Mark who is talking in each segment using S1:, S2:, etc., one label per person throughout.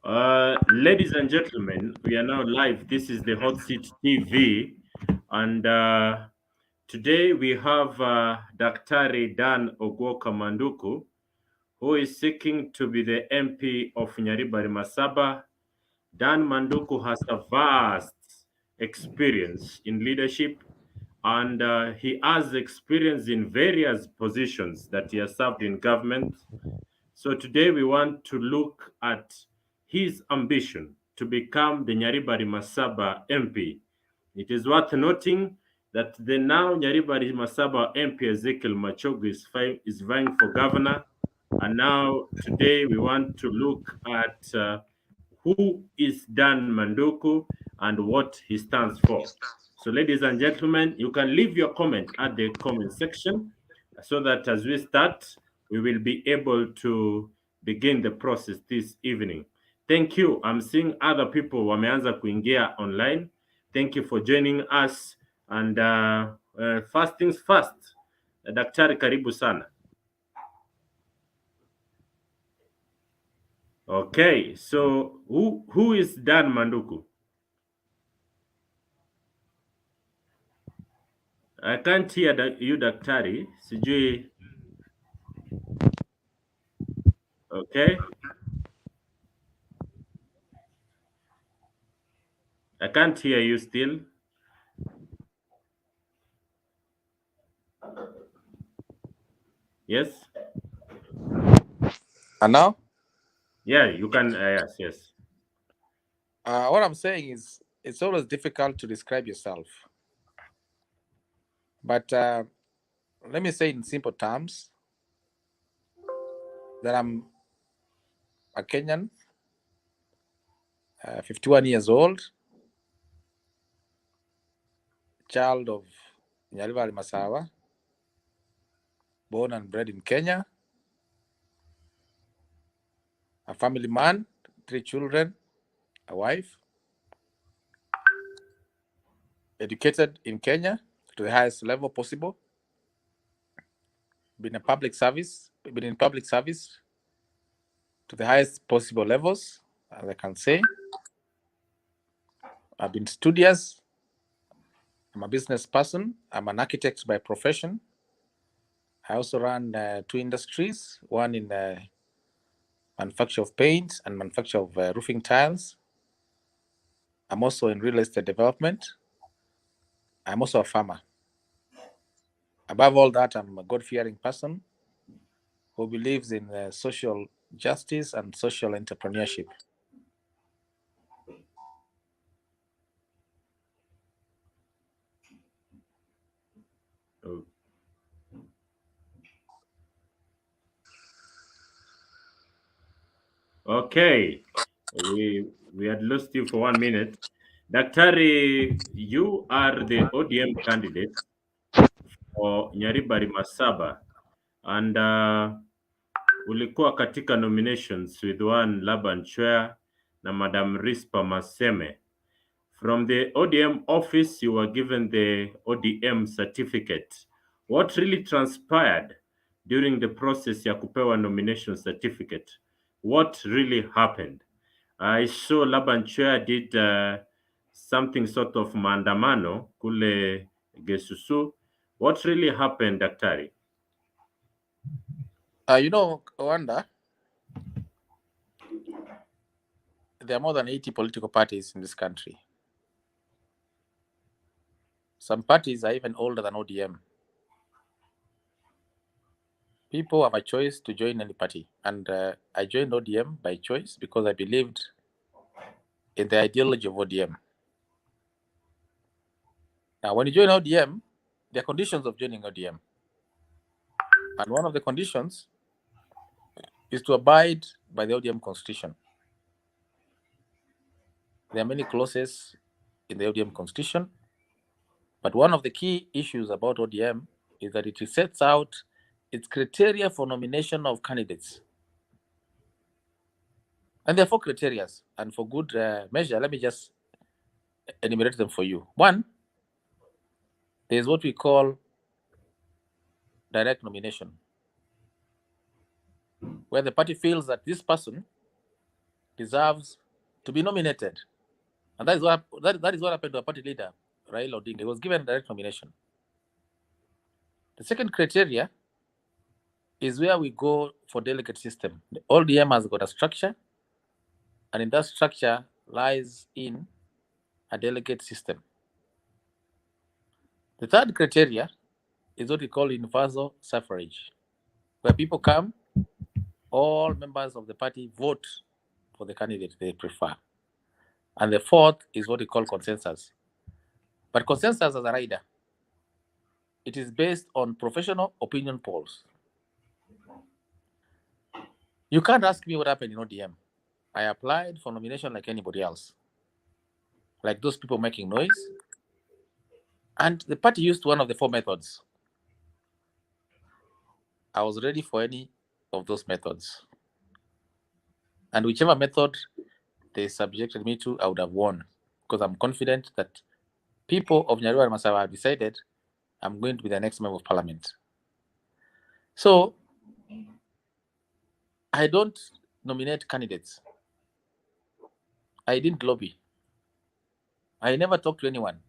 S1: Ladies and gentlemen, we are now live. This is the Hot Seat TV, and today we have Daktari Dan Ogwoka Manduku, who is seeking to be the MP of Nyaribari Masaba. Dan Manduku has a vast experience in leadership, and he has experience in various positions that he has served in government. So today we want to look at his ambition to become the Nyaribari Masaba MP. It is worth noting that the now Nyaribari Masaba MP Ezekiel Machogu is vying for governor. And now today we want to look at who is Dan Manduku and what he stands for. So ladies and gentlemen, you can leave your comment at the comment section so that as we start, we will be able to begin the process this evening. Thank you. I'm seeing other people wameanza kuingia online. Thank you for joining us. And first things first, Daktari karibu sana. Okay, so who is Dan Manduku? I can't hear you, Daktari. Sijui. Okay. I can't hear you still. Yes.
S2: And now,
S1: Yeah, you can. Yes, yes.
S2: what I'm saying is, it's always difficult to describe yourself. But let me say in simple terms that I'm a Kenyan, 51 years old, child of Nyaribari Masaba, born and bred in Kenya, a family man, 3 children, a wife, educated in Kenya to the highest level possible, been in public service to the highest possible levels, as I can say. I've been studious. I'm a business person. I'm an architect by profession. I also run 2 industries, one in manufacture of paint and manufacture of roofing tiles. I'm also in real estate development. I'm also a farmer. Above all that, I'm a God-fearing person who believes in social justice and social entrepreneurship.
S1: Oh. Okay. We had lost you for 1 minute. Daktari, you are the ODM candidate for Nyaribari Masaba, and ulikuwa katika nominations with one Laban Chwea na Madam Rispa Maseme. From the ODM office, you were given the ODM certificate. What really transpired during the process ya kupewa nomination certificate? What really happened? I saw Laban Chwea did something sort of maandamano kule Gesusu. What really happened, Daktari?
S2: Wanda, there are more than 80 political parties in this country. Some parties are even older than ODM. People have a choice to join any party, and I joined ODM by choice because I believed in the ideology of ODM. Now, when you join ODM, there are conditions of joining ODM, and one of the conditions is to abide by the ODM constitution. There are many clauses in the ODM constitution, but one of the key issues about ODM is that it sets out its criteria for nomination of candidates. And there are 4 criteria, and for good measure, let me just enumerate them for you. One, there is what we call direct nomination, where the party feels that this person deserves to be nominated. And that is what happened to our party leader, Raila Odinga. He was given a direct nomination. The second criteria is where we go for delegate system. The ODM has got a structure, and in that structure lies in a delegate system. The third criteria is what we call universal suffrage, where people come, all members of the party vote for the candidate they prefer. And the fourth is what we call consensus. But consensus as a rider, it is based on professional opinion polls. You can't ask me what happened in ODM. I applied for nomination like anybody else, like those people making noise. And the party used one of the four methods. I was ready for any of those methods. And whichever method they subjected me to, I would have won, because I'm confident that people of Nyaribari Masaba have decided I'm going to be the next member of parliament. So I don't nominate candidates. I didn't lobby. I never talked to anyone.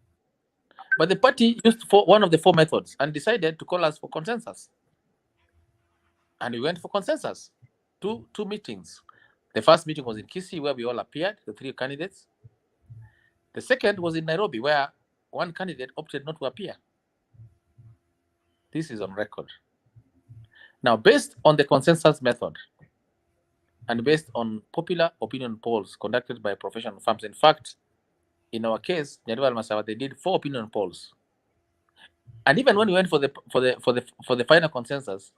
S2: But the party used one of the four methods and decided to call us for consensus. And we went for consensus. Two meetings. The first meeting was in Kisii, where we all appeared, the three candidates. The second was in Nairobi, where one candidate opted not to appear. This is on record. Now, based on the consensus method and based on popular opinion polls conducted by professional firms, in fact, in our case, Nyaribari Masaba, they did 4 opinion polls. And even when we went for the final consensus,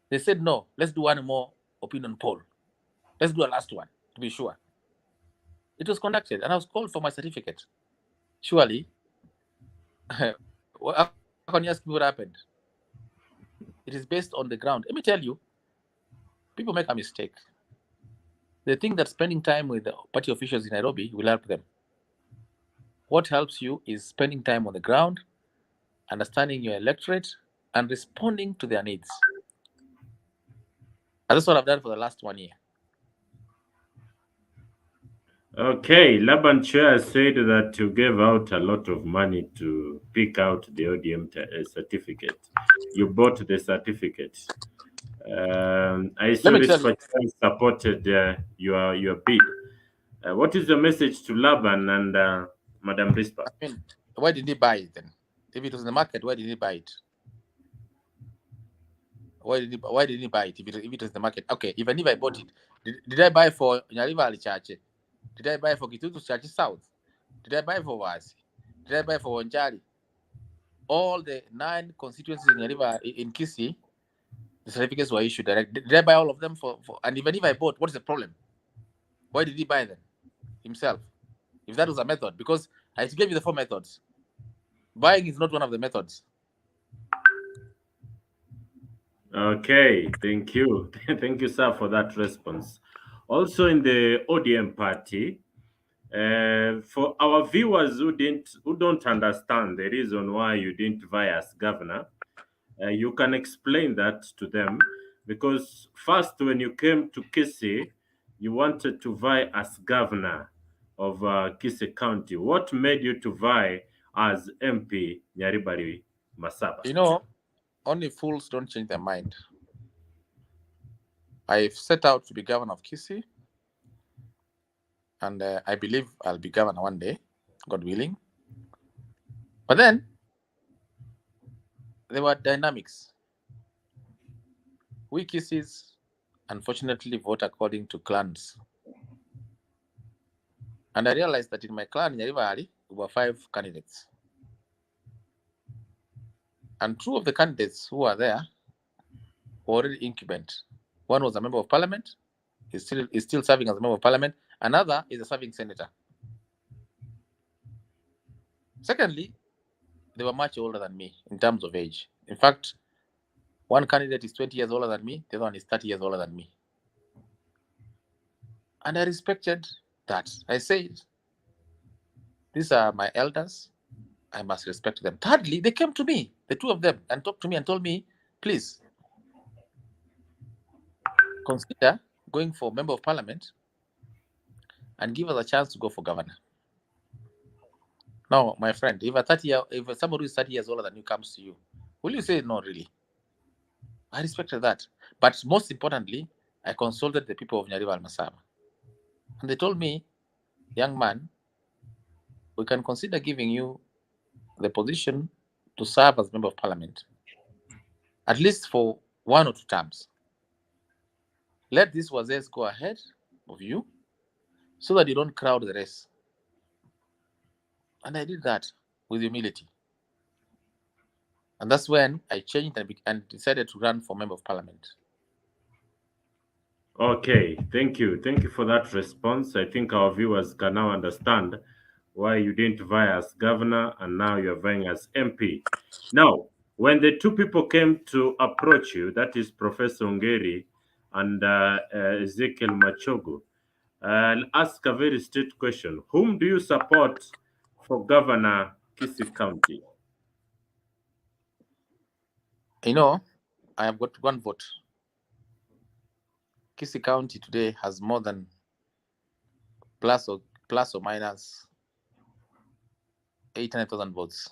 S2: they said, no, let's do one more opinion poll. Let's do a last one to be sure. It was conducted, and I was called for my certificate. Surely, how can you ask me what happened? It is based on the ground. Let me tell you, people make a mistake. They think that spending time with the party officials in Nairobi will help them. What helps you is spending time on the ground, understanding your electorate, and responding to their needs. And that's what I've done for the last 1 year.
S1: Okay, Laban Chair said that you gave out a lot of money to pick out the ODM certificate. You bought the certificate. I
S2: Let
S1: saw
S2: me
S1: this
S2: tell
S1: for
S2: you,
S1: supported your bid. What is the message to Laban and Madam Rispa?
S2: I mean, why did he buy it then? If it was in the market, why did he buy it? Why did he buy it if it was in the market? Okay, even if I bought it, did I buy for Nyaribari Church? Did I buy for Kitutu Church South? Did I buy for Wasi? Did I buy for Wanjari? All the 9 constituencies in Kisii, the certificates were issued direct. Did I buy all of them for? And even if I bought, what is the problem? Why did he buy them himself? If that was a method, because I gave you the 4 methods. Buying is not one of the methods.
S1: Okay, thank you. Thank you, sir, for that response. Also, in the ODM party, for our viewers who don't understand the reason why you didn't vie as governor, you can explain that to them, because first, when you came to Kisii, you wanted to vie as governor of Kisii County. What made you to vie as MP Nyaribari Masaba?
S2: You know, only fools don't change their mind. I've set out to be governor of Kisii, and I believe I'll be governor one day, God willing. But then there were dynamics. We Kisiis, unfortunately, vote according to clans. And I realized that in my clan, Nyaribari, there were 5 candidates. And 2 of the candidates who were there were already incumbent. One was a member of parliament, is still serving as a member of parliament. Another is a serving senator. Secondly, they were much older than me in terms of age. In fact, one candidate is 20 years older than me, the other one is 30 years older than me. And I respected that. I said, these are my elders. I must respect them. Thirdly, they came to me, the 2 of them, and talked to me and told me, please, consider going for member of parliament and give us a chance to go for governor. Now, my friend, if somebody who is 30 years older than you comes to you, will you say no? Really, I respected that. But most importantly, I consulted the people of Nyaribari and Masaba, and they told me, young man, we can consider giving you the position to serve as member of parliament, at least for 1 or 2 terms. Let these wazes go ahead of you so that you don't crowd the race. And I did that with humility. And that's when I changed and decided to run for member of parliament.
S1: Okay, thank you. Thank you for that response. I think our viewers can now understand why you didn't vie as governor and now you're vying as MP. Now, when the two people came to approach you, that is Professor Ongeri and Ezekiel Machogo, I'll ask a very straight question. Whom do you support for Governor Kisii County?
S2: You know, I have got 1 vote. Kisii County today has more than plus or minus 800,000 votes.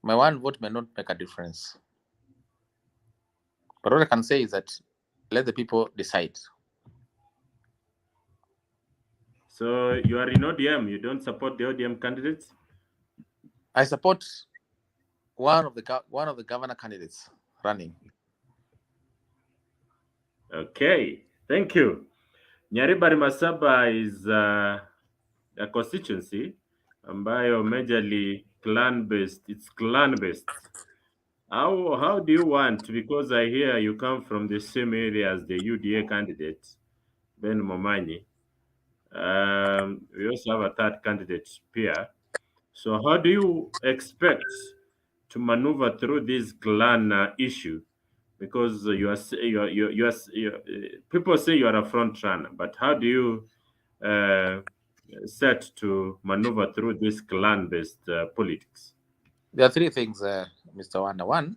S2: My 1 vote may not make a difference. But what I can say is that let the people decide.
S1: So you are in ODM. You don't support the ODM candidates?
S2: I support one of the governor candidates running.
S1: Okay, thank you. Nyaribari Masaba is a constituency ambayo majorly clan based. It's clan based. How do you want? Because I hear you come from the same area as the UDA candidate, Ben Momanyi. We also have a third candidate, Pierre. So how do you expect to maneuver through this clan issue? Because people say you are a front runner, but how do you uh, set to maneuver through this clan-based politics?
S2: There are 3 things, Mr. Wanda. One,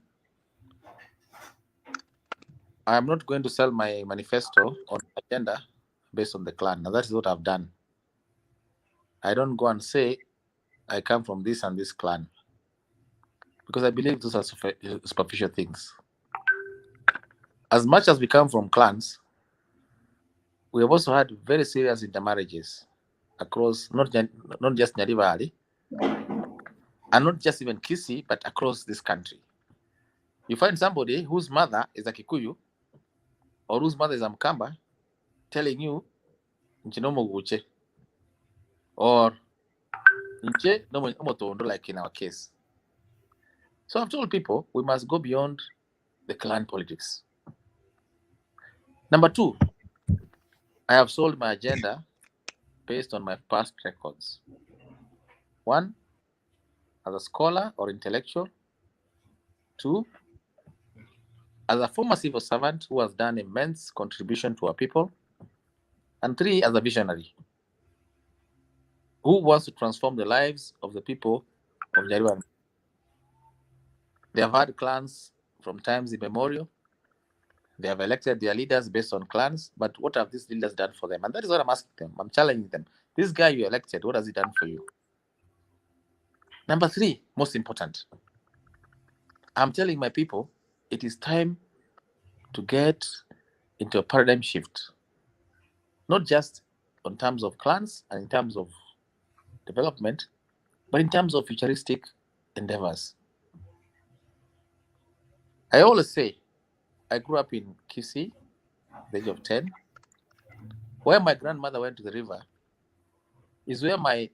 S2: I am not going to sell my manifesto or agenda based on the clan. Now, that is what I've done. I don't go and say I come from this and this clan because I believe those are superficial things. As much as we come from clans, we have also had very serious intermarriages across not just Nyaribari and not just even Kisii, but across this country. You find somebody whose mother is a Kikuyu or whose mother is a Mkamba telling you Nchinomo Guche or Nche no Motondo, like in our case. So I've told people we must go beyond the clan politics. Number 2, I have sold my agenda based on my past records. 1, as a scholar or intellectual. 2, as a former civil servant who has done immense contribution to our people. And 3, as a visionary who wants to transform the lives of the people of Nyaribari. They have had clans from times immemorial. They have elected their leaders based on clans, but what have these leaders done for them? And that is what I'm asking them. I'm challenging them. This guy you elected, what has he done for you? Number 3, most important, I'm telling my people, it is time to get into a paradigm shift, not just in terms of clans and in terms of development, but in terms of futuristic endeavors. I always say, I grew up in Kisii, the age of 10. Where my grandmother went to the river is where my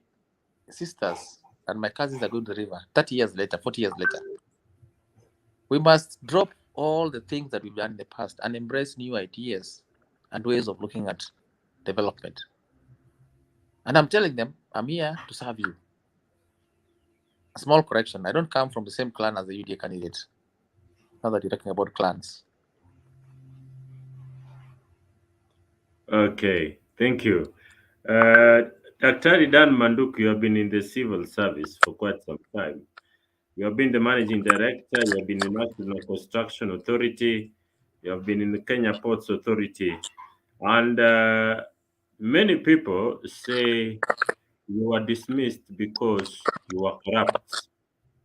S2: sisters and my cousins are going to the river 30 years later, 40 years later. We must drop all the things that we've done in the past and embrace new ideas and ways of looking at development. And I'm telling them, I'm here to serve you. A small correction, I don't come from the same clan as the UDA candidate. Now that you're talking about clans.
S1: Okay, thank you. Dr. Dan Manduku, you have been in the civil service for quite some time. You have been the managing director, you have been in National Construction Authority, You have been in the Kenya Ports Authority, and many people say you were dismissed because you were corrupt.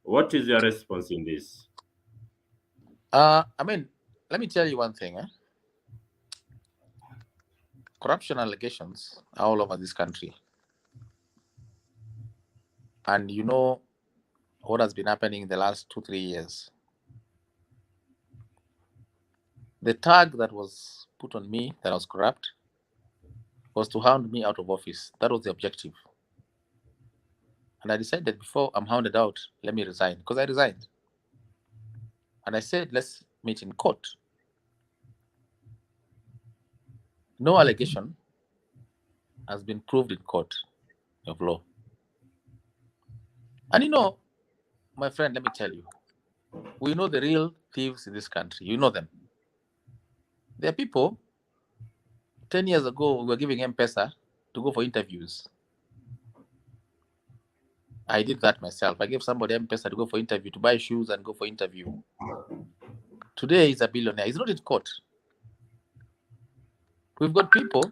S1: What is your response in this?
S2: I mean, let me tell you one thing. Corruption allegations are all over this country. And you know what has been happening in the last 2, 3 years. The tag that was put on me that I was corrupt was to hound me out of office. That was the objective. And I decided before I'm hounded out, let me resign. Because I resigned. And I said, let's meet in court. No allegation has been proved in court of law. And you know, my friend, let me tell you, we know the real thieves in this country. You know them. There are people, 10 years ago, we were giving M-Pesa to go for interviews. I did that myself. I gave somebody M-Pesa to go for interview, to buy shoes and go for interview. Today, he's a billionaire. He's not in court. We've got people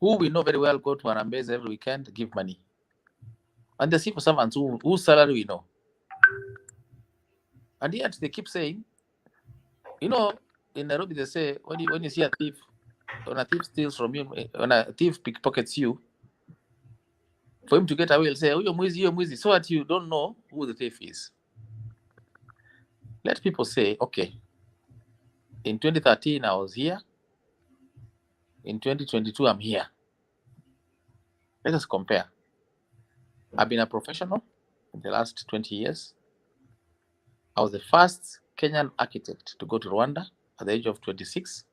S2: who we know very well go to Arambes every weekend, give money. And the civil servants whose salary we know. And yet they keep saying, you know, in Nairobi they say when you see a thief, when a thief steals from you, when a thief pickpockets you, for him to get away, he'll say, oh, you're mwizi, so that you don't know who the thief is. Let people say, okay, in 2013 I was here, in 2022 I'm here. Let us compare. I've been a professional in the last 20 years. I was the first Kenyan architect to go to Rwanda at the age of 26.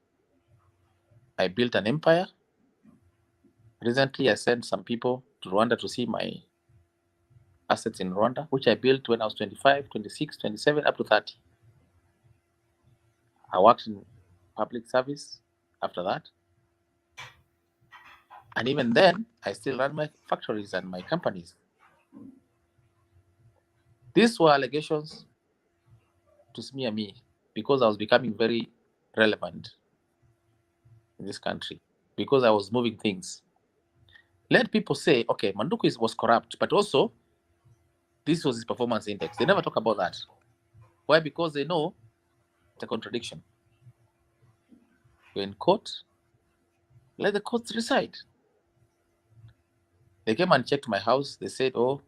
S2: I built an empire. Recently, I sent some people to Rwanda to see my assets in Rwanda, which I built when I was 25, 26, 27, up to 30. I worked in public service after that. And even then, I still ran my factories and my companies. These were allegations to smear me because I was becoming very relevant in this country, because I was moving things. Let people say, okay, Manduku was corrupt, but also this was his performance index. They never talk about that. Why? Because they know it's a contradiction. You're in court, let the courts decide. They came and checked my house. They said, oh,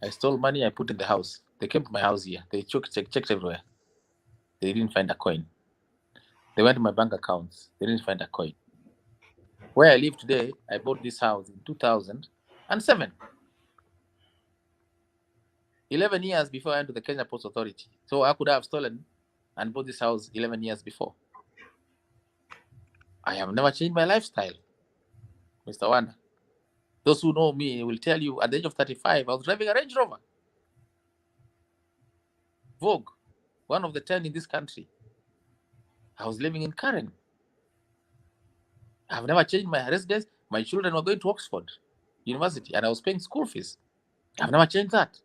S2: I stole money I put in the house. They came to my house here. They checked everywhere. They didn't find a coin. They went to my bank accounts. They didn't find a coin. Where I live today, I bought this house in 2007. 11 years before I went to the Kenya Ports Authority. So I could have stolen and bought this house 11 years before. I have never changed my lifestyle, Mr. Wanda. Those who know me will tell you at the age of 35, I was driving a Range Rover. Vogue, one of the 10 in this country. I was living in Karen. I've never changed my residence. My children were going to Oxford University and I was paying school fees. I've never changed that.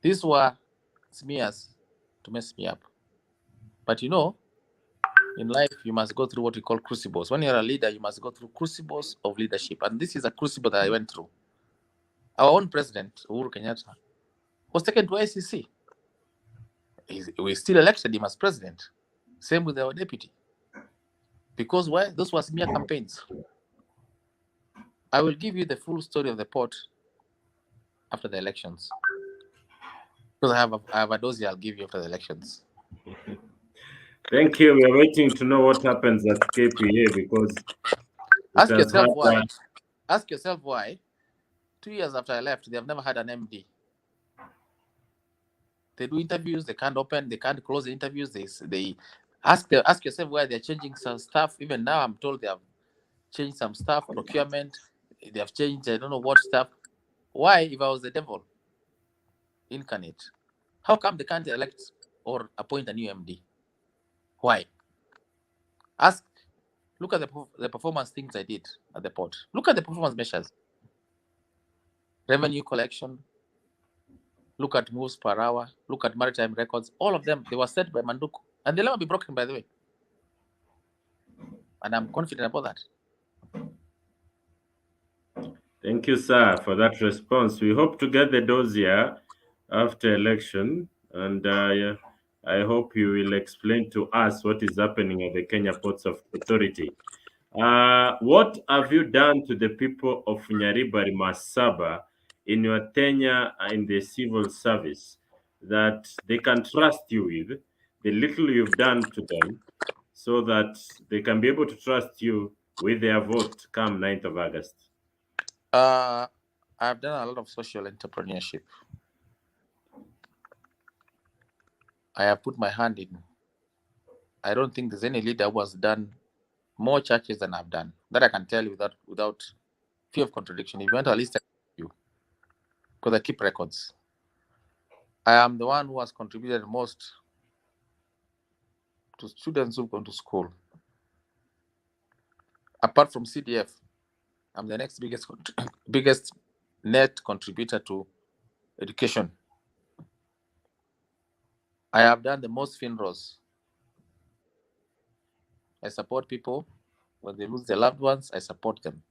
S2: These were smears to mess me up. But you know, in life, you must go through what we call crucibles. When you're a leader, you must go through crucibles of leadership. And this is a crucible that I went through. Our own president, Uhuru Kenyatta, was taken to ICC. We still elected him as president. Same with our deputy. Because why? Those were smear campaigns. I will give you the full story of the port after the elections. Because I have a dossier I'll give you after the elections.
S1: Thank you. We are waiting to know what happens at KPA because
S2: Ask yourself why. Ask yourself why. 2 years after I left, they have never had an MD. They do interviews, they can't open, they can't close the interviews. They ask yourself why they're changing some stuff. Even now, I'm told they have changed some stuff, procurement. They have changed, I don't know what stuff. Why, if I was the devil incarnate, how come they can't elect or appoint a new MD? Why? Look at the performance things I did at the port. Look at the performance measures. Revenue collection, look at moves per hour, look at maritime records. All of them, they were set by Manduku. And they'll never be broken, by the way. And I'm confident about that.
S1: Thank you, sir, for that response. We hope to get the dossier after election, and yeah, I hope you will explain to us what is happening at the Kenya Ports Authority. What have you done to the people of Nyaribari Masaba in your tenure in the civil service that they can trust you with, the little you've done to them, so that they can be able to trust you with their vote come 9th of August?
S2: I've done a lot of social entrepreneurship. I have put my hand in. I don't think there's any leader who has done more churches than I've done. That I can tell you without fear of contradiction. If you want a list, I can give you, because I keep records. I am the one who has contributed most to students who've gone to school. Apart from CDF, I'm the next biggest net contributor to education. I have done the most funerals. I support people when they lose their loved ones. I support them,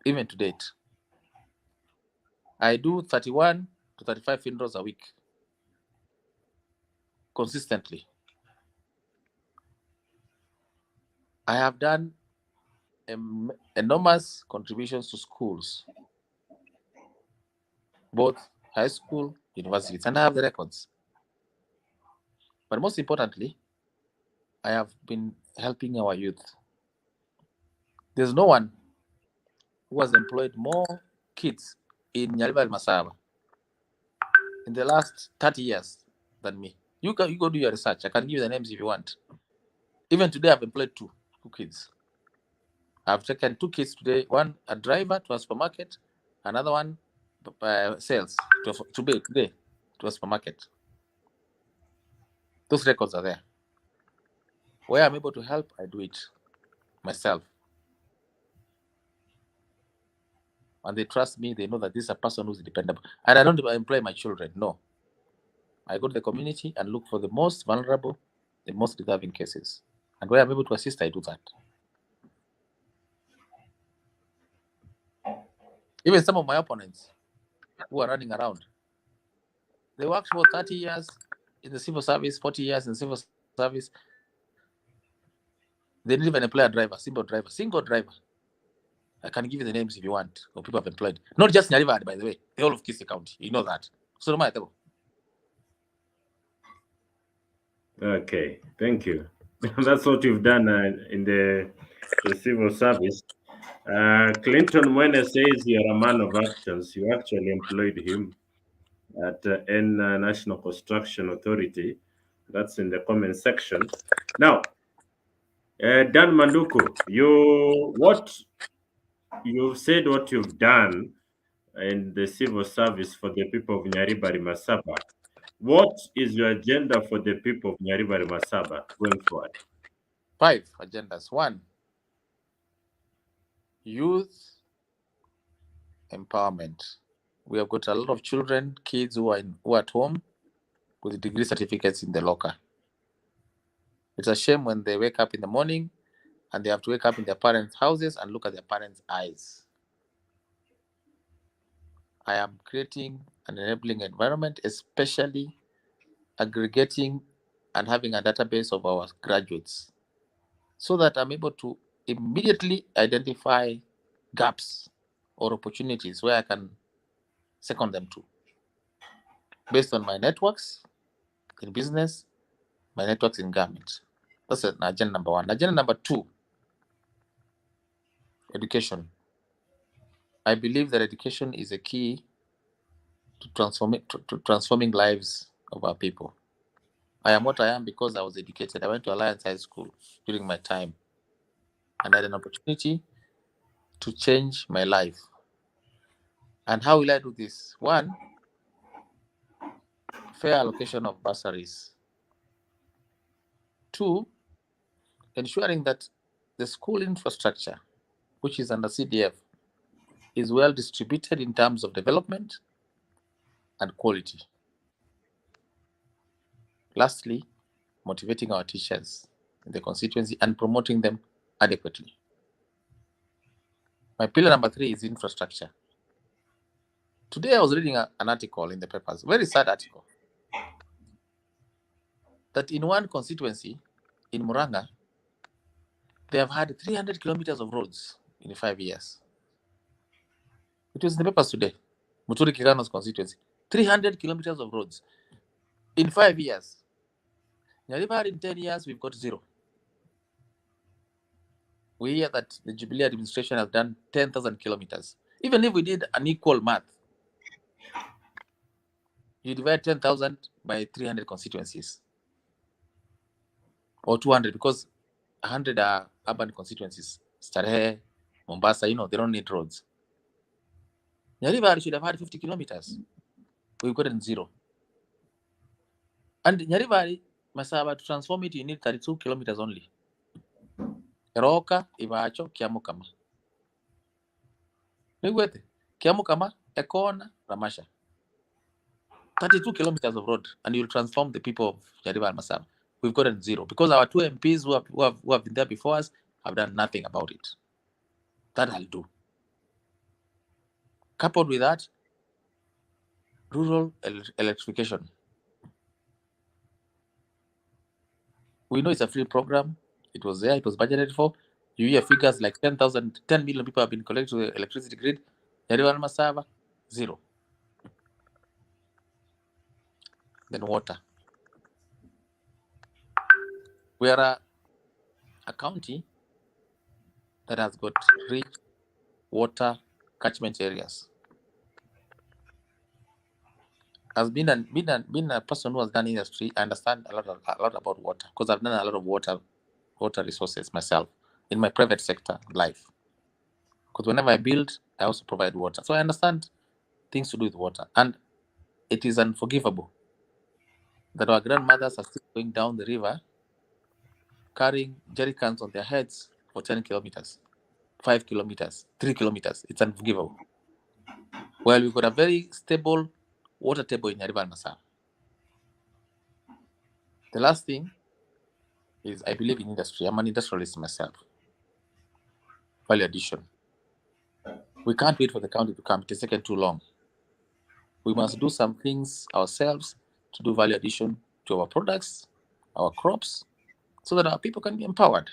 S2: even to date. I do 31 to 35 funerals a week, consistently. I have done enormous contributions to schools, both high school, universities, and I have the records. But most importantly, I have been helping our youth. There's no one who has employed more kids in Nyaribari Masaba in the last 30 years than me. You go do your research. I can give you the names if you want. Even today, I've employed two kids. I've taken 2 kids today. One a driver to a supermarket, another one sales today to a supermarket. Those records are there. Where I'm able to help, I do it myself. And they trust me. They know that this is a person who's dependable. And I don't employ my children. No. I go to the community and look for the most vulnerable, the most deserving cases. And where I'm able to assist, I do that. Even some of my opponents who are running around, they worked for 30 years in the civil service, 40 years in the civil service. They didn't even employ a driver, single driver. I can give you the names if you want, of people I've employed. Not just Nyaribari, by the way, the whole of Kisii County. You know that. So no matter.
S1: Okay, thank you. That's what you've done in the civil service. Clinton Mwene says you're a man of actions. You actually employed him at National Construction Authority. That's in the comment section. Now, Dan Manduku, you've said what you've done in the civil service for the people of Nyaribari Masaba. What is your agenda for the people of Nyaribari Masaba going forward?
S2: 5 agendas. 1, youth empowerment. We have got a lot of children, kids who are at home with degree certificates in the locker. It's a shame when they wake up in the morning and they have to wake up in their parents' houses and look at their parents' eyes. I am creating an enabling environment, especially aggregating and having a database of our graduates, so that I'm able to immediately identify gaps or opportunities where I can second them to, based on my networks in business, my networks in government. That's agenda number 1. Agenda number 2, education. I believe that education is a key to transforming lives of our people. I am what I am because I was educated. I went to Alliance High School during my time, and I had an opportunity to change my life. And how will I do this? 1, fair allocation of bursaries. 2, ensuring that the school infrastructure, which is under CDF, is well distributed in terms of development and quality. Lastly, motivating our teachers in the constituency and promoting them adequately. My pillar number 3 is infrastructure. Today I was reading an article in the papers, very sad article, that in one constituency in Muranga, they have had 300 kilometers of roads in 5 years. It was in the papers today. Muturi Kirano's constituency, 300 kilometers of roads in 5 years. Nyaribari in 10 years, we've got 0. We hear that the Jubilee administration has done 10,000 kilometers. Even if we did an equal math, you divide 10,000 by 300 constituencies, or 200, because 100 are urban constituencies. Starehe, Mombasa, they don't need roads. Nyaribari should have had 50 kilometers. We've gotten 0. And Nyaribari, Masaba, to transform it, you need 32 kilometers only. Eroka, Ivacho, Kiamukama. Nigwete, Kiamukama, Ekona, Ramasha. 32 kilometers of road, and you'll transform the people of Nyaribari and Masaba. We've gotten 0 because our 2 MPs who have been there before us have done nothing about it. That I'll do. Coupled with that, rural electrification. We know it's a free program. It was there. It was budgeted for. You hear figures like 10 million people have been connected to the electricity grid. Nyaribari and Masaba, 0. Then water. We are a county that has got rich water catchment areas. As being a person who has done industry, I understand a lot about water because I've done a lot of water resources myself in my private sector life. Because whenever I build, I also provide water. So I understand things to do with water. And it is unforgivable that our grandmothers are still going down the river carrying jerry cans on their heads for 10 kilometers, 5 kilometers, 3 kilometers. It's unforgivable. Well, we've got a very stable water table in Nyaribari and Masaba. The last thing is I believe in industry. I'm an industrialist myself. Value addition. We can't wait for the county to come. It is taken too long. We must do some things ourselves to do value addition to our products, our crops, so that our people can be empowered.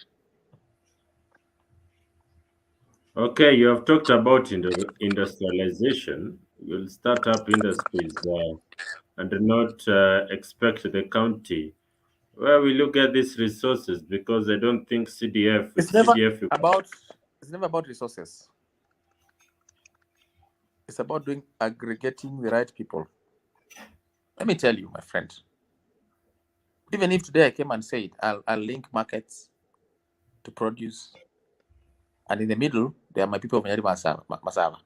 S1: Okay, you have talked about industrialization. You'll start up industries and not expect the county where we look at these resources because I don't think CDF with
S2: It's never
S1: CDF.
S2: about resources. It's about aggregating the right people. Let me tell you, my friend. Even if today I came and said I'll link markets to produce, and in the middle there are my people of Nyaribari Masaba,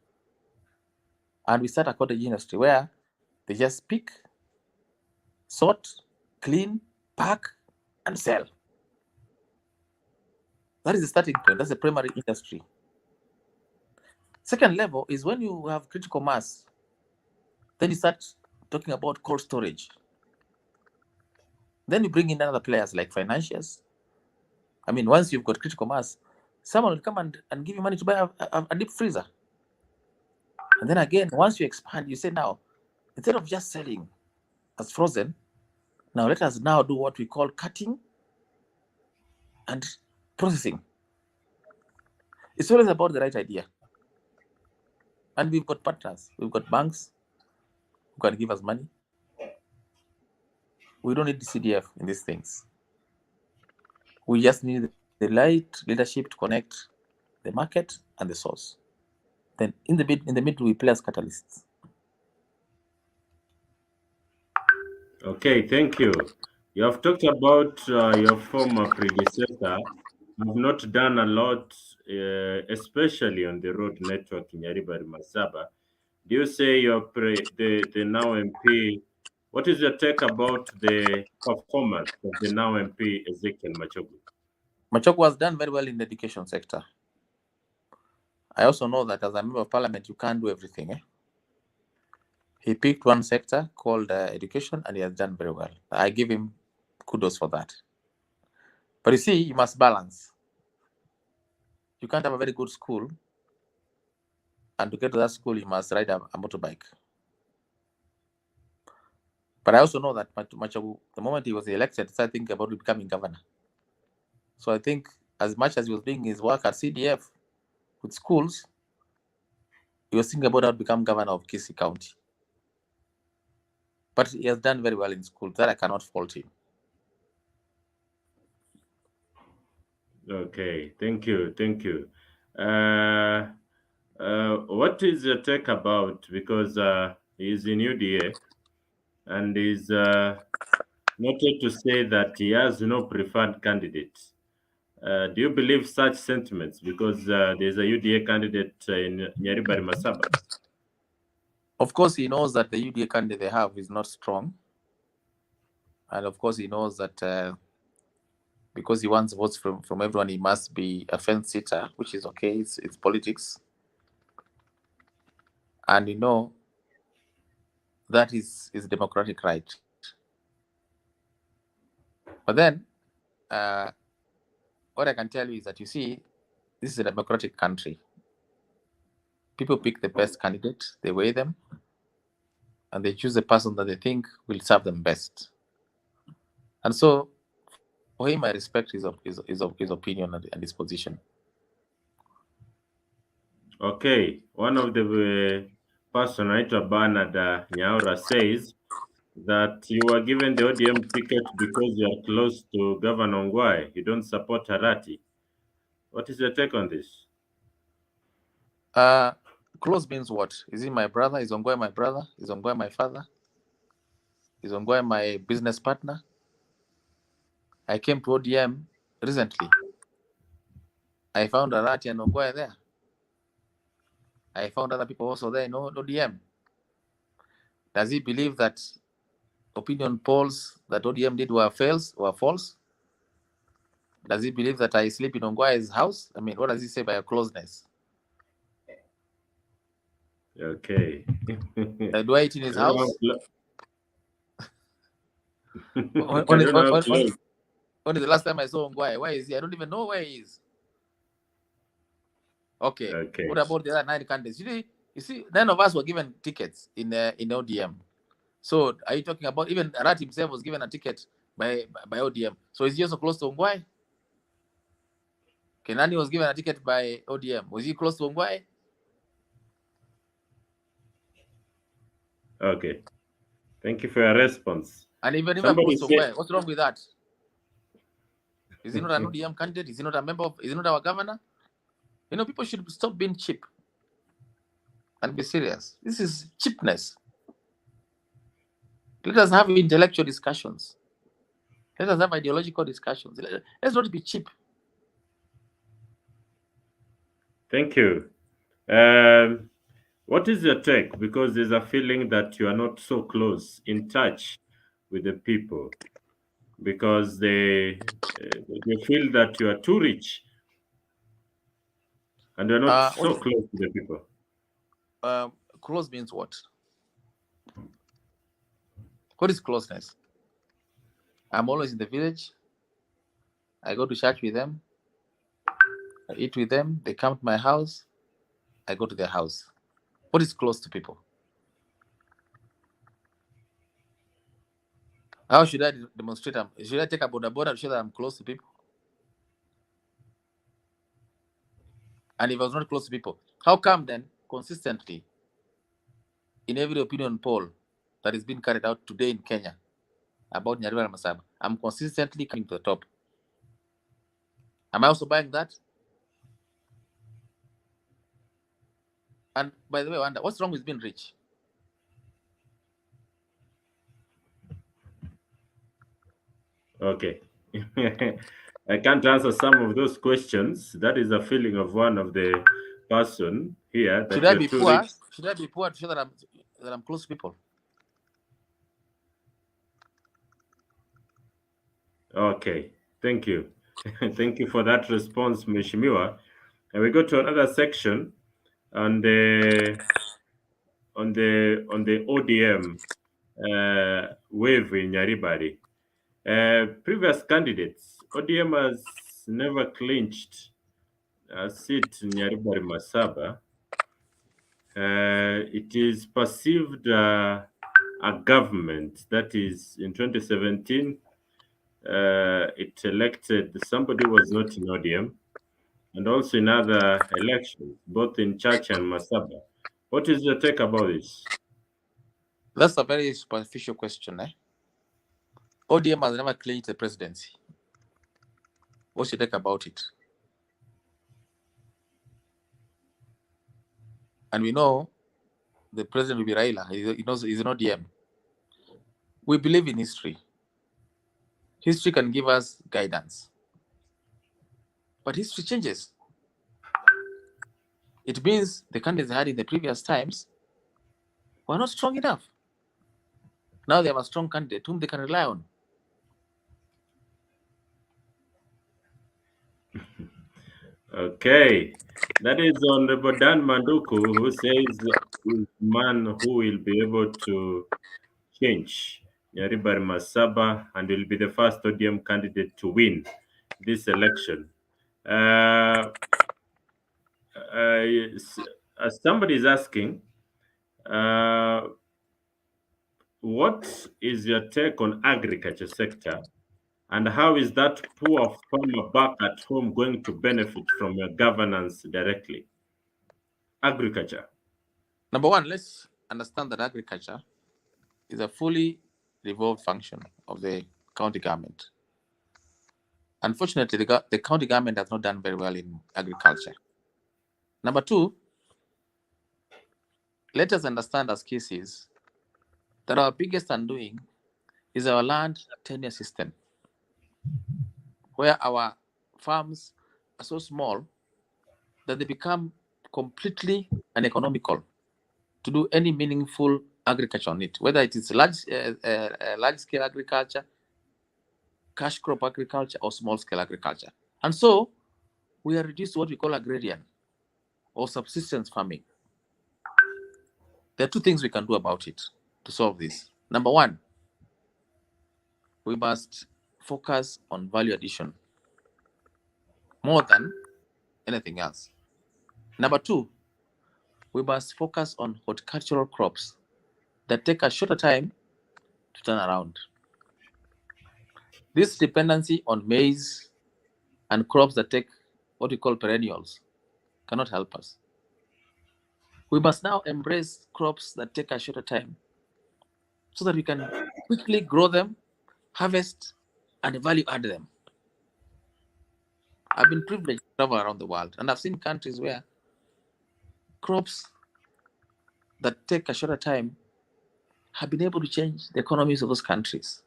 S2: and we start a cottage industry where they just pick, sort, clean, pack, and sell. That is the starting point. That's the primary industry. Second level is when you have critical mass, then you start talking about cold storage. Then you bring in other players like financiers. I mean, once you've got critical mass, someone will come and give you money to buy a deep freezer. And then again, once you expand, you say now, instead of just selling as frozen, now let us now do what we call cutting and processing. It's always about the right idea. And we've got partners. We've got banks who can give us money. We don't need the CDF in these things. We just need the right leadership to connect the market and the source. Then in the middle, we play as catalysts.
S1: Okay, thank you. You have talked about your former predecessor. You've not done a lot, especially on the road network in Nyaribari Masaba. Do you say the now MP? What is your take about the performance of the now MP Ezekiel Machogu?
S2: Machogu has done very well in the education sector. I also know that as a member of parliament, you can't do everything. He picked one sector called education, and he has done very well. I give him kudos for that. But you see, you must balance. You can't have a very good school, and to get to that school, you must ride a motorbike. But I also know that Machagu, the moment he was elected, started thinking about becoming governor. So I think as much as he was doing his work at CDF with schools, he was thinking about how to become governor of Kisii County. But he has done very well in school. That I cannot fault him.
S1: Okay, thank you, thank you. Uh, what is your take about, because he's in UDA and is noted to say that he has no preferred candidate. Do you believe such sentiments? Because there's a UDA candidate in Nyaribari Masaba.
S2: Of course, he knows that the UDA candidate they have is not strong. And of course, he knows that because he wants votes from everyone, he must be a fence sitter, which is okay. It's politics. And that is democratic right. But then, what I can tell you is that, you see, this is a democratic country. People pick the best candidate, they weigh them, and they choose the person that they think will serve them best. And so, for him, I respect his opinion and his position.
S1: Okay, one of the person, Bernard Nyaura, says that you were given the ODM ticket because you are close to Governor Ongwae. You don't support Harati. What is your take on this?
S2: Close means what? Is he my brother? Is Ongwae my brother? Is Ongwae my father? Is Ongwae my business partner? I came to ODM recently. I found Arati and Ongwae there. I found other people also there in ODM. Does he believe that opinion polls that ODM did were false? Does he believe that I sleep in Ongwae's house? I mean, what does he say by a closeness?
S1: Okay.
S2: Do I eat in
S1: I
S2: his
S1: don't know how
S2: house?
S1: I
S2: When
S1: don't know how close.
S2: is the last time I saw Ongwae? Where is he? I don't even know where he is. Okay.
S1: Okay.
S2: What about the other 9 candidates? You see, 9 of us were given tickets in ODM. So are you talking about even Arat himself was given a ticket by ODM? So is he also close to Ongwae? Kenani was given a ticket by ODM. Was he close to Ongwae?
S1: Okay. Thank you for your response.
S2: And even if I'm
S1: Somebody
S2: close to
S1: said,
S2: Ongwae, what's wrong with that? Is he not an ODM candidate? Is he not a member is he not our governor? People should stop being cheap and be serious. This is cheapness. Let us have intellectual discussions. Let us have ideological discussions. Let's not be cheap.
S1: thank you. What is your take? Because there's a feeling that you are not so close in touch with the people because they feel that you are too rich and you're not
S2: What
S1: so
S2: is
S1: close to the people.
S2: close means what? What is closeness? I'm always in the village. I go to church with them. I eat with them. They come to my house. I go to their house. What is close to people? How should I demonstrate? Should I take a border to show that I'm close to people? And if I was not close to people, how come then consistently in every opinion poll that is being carried out today in Kenya about Nyaribari and Masaba, I'm consistently coming to the top? Am I also buying that? And by the way, Wanda, what's wrong with being rich?
S1: Okay. I can't answer some of those questions. That is a feeling of one of the person here
S2: Should
S1: that
S2: I
S1: you're
S2: be
S1: too rich.
S2: poor? Should I be poor to show that I'm close to people?
S1: Okay. Thank you. Thank you for that response, Mishimiwa. And we go to another section. And on the ODM wave in Nyaribari. Previous candidates, ODM has never clinched a seat in Nyaribari Masaba. It is perceived a government that is in 2017. It elected somebody who was not in ODM and also in other elections, both in Church and Masaba. What is your take about this?
S2: That's a very superficial question. ODM has never claimed the presidency. What's your take about it? And we know the president will be Raila. He knows he's an ODM. We believe in history. History can give us guidance. But history changes. It means the candidates they had in the previous times were not strong enough. Now they have a strong candidate whom they can rely on.
S1: Okay, that is Honorable Dan Manduku, who says is man who will be able to change Nyaribari Masaba and will be the first ODM candidate to win this election. Uh, yes, as somebody is asking, uh, what is your take on agriculture sector, and how is that poor farmer back at home going to benefit from your governance directly? Agriculture.
S2: Number one, let's understand that agriculture is a fully devolved function of the county government. Unfortunately, the county government has not done very well in agriculture. Number two, let us understand as cases that our biggest undoing is our land tenure system, where our farms are so small that they become completely uneconomical to do any meaningful agriculture on it, whether it is large scale agriculture, cash crop agriculture, or small scale agriculture. And so we are reduced to what we call agrarian or subsistence farming. There are two things we can do about it to solve this. Number one, we must focus on value addition more than anything else. Number two, we must focus on horticultural crops that take a shorter time to turn around. This dependency on maize and crops that take what we call perennials cannot help us. We must now embrace crops that take a shorter time so that we can quickly grow them, harvest, and value add them. I've been privileged to travel around the world, and I've seen countries where crops that take a shorter time have been able to change the economies of those countries.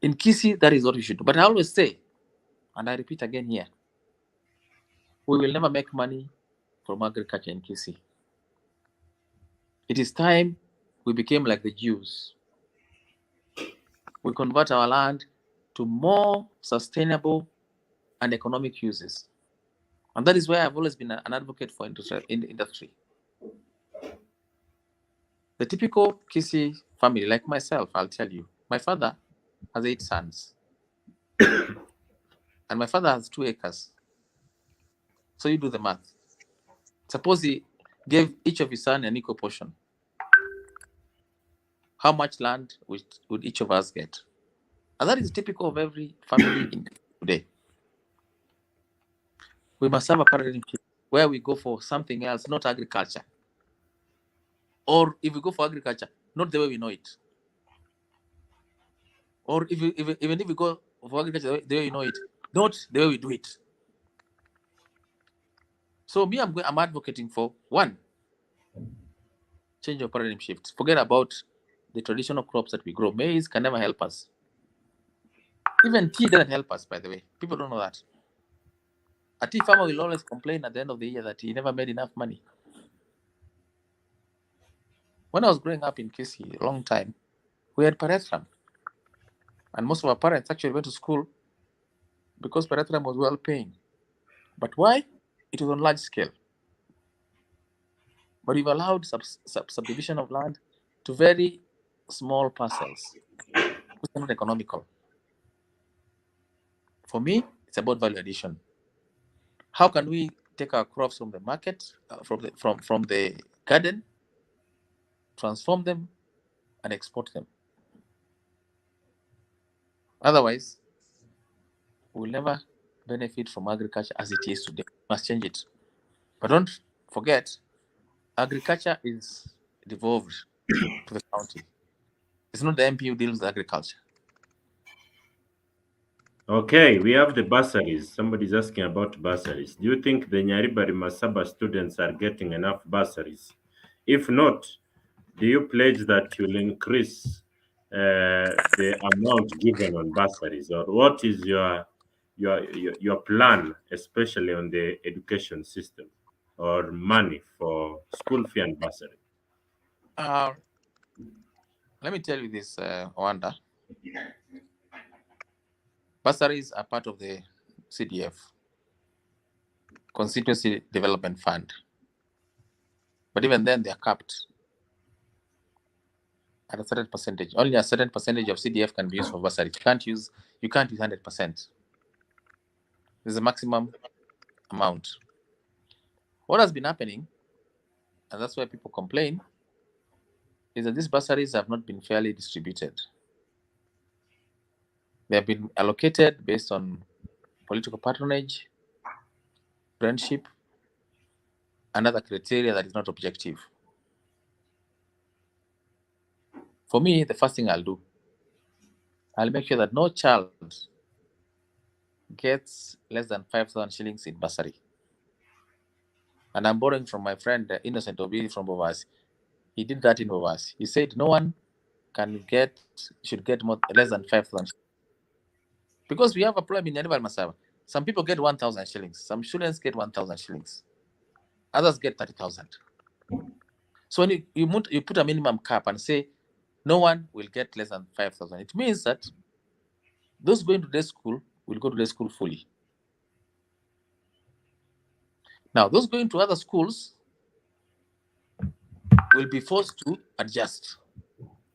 S2: In Kisi, that is what we should do. But I always say, and I repeat again here, we will never make money from agriculture in Kisi. It is time we became like the Jews. We convert our land to more sustainable and economic uses. And that is why I've always been an advocate for industry. The typical Kisi family, like myself, I'll tell you, my father has 8 sons. And my father has 2 acres. So you do the math. Suppose he gave each of his sons an equal portion. How much land would each of us get? And that is typical of every family in today. We must have a paradigm shift where we go for something else, not agriculture. Or if we go for agriculture, not the way we know it. Or even if we go for agriculture the way you know it, not the way we do it. So me, I'm advocating for one, change of paradigm shift. Forget about the traditional crops that we grow. Maize can never help us. Even tea doesn't help us, by the way. People don't know that. A tea farmer will always complain at the end of the year that he never made enough money. When I was growing up in Kisi a long time, we had paratram. And most of our parents actually went to school because paratram was well paying. But why? It was on large scale. But we've allowed subdivision of land to very small parcels, which are not economical. For me, it's about value addition. How can we take our crops from the market, from the garden, transform them, and export them? Otherwise, we'll never benefit from agriculture as it is today. We must change it. But don't forget, agriculture is devolved to the county. It's not the MP who deals with agriculture.
S1: Okay, we have the bursaries. Somebody's asking about bursaries. Do you think the Nyaribari Masaba students are getting enough bursaries? If not, do you pledge that you'll increase the amount given on bursaries, or what is your plan, especially on the education system or money for school fee and bursary?
S2: Uh, Let me tell you this, Wanda. Bursaries are part of the CDF, Constituency Development Fund. But even then, they are capped at a certain percentage. Only a certain percentage of CDF can be used for bursary. You can't use 100%. There's a maximum amount. What has been happening, and that's why people complain, is that these bursaries have not been fairly distributed. They have been allocated based on political patronage, friendship, and other criteria that is not objective. For me, the first thing I'll make sure that no child gets less than 5,000 shillings in bursary. And I'm borrowing from my friend Innocent Obi from Bovasi. He did that in Bovasi. He said no one should get less than 5,000 because we have a problem in Nyaribari Masaba. Some people get 1,000 shillings. Some students get 1,000 shillings. Others get 30,000. So when you put a minimum cap and say no one will get less than 5,000, it means that those going to day school will go to day school fully. Now, those going to other schools will be forced to adjust.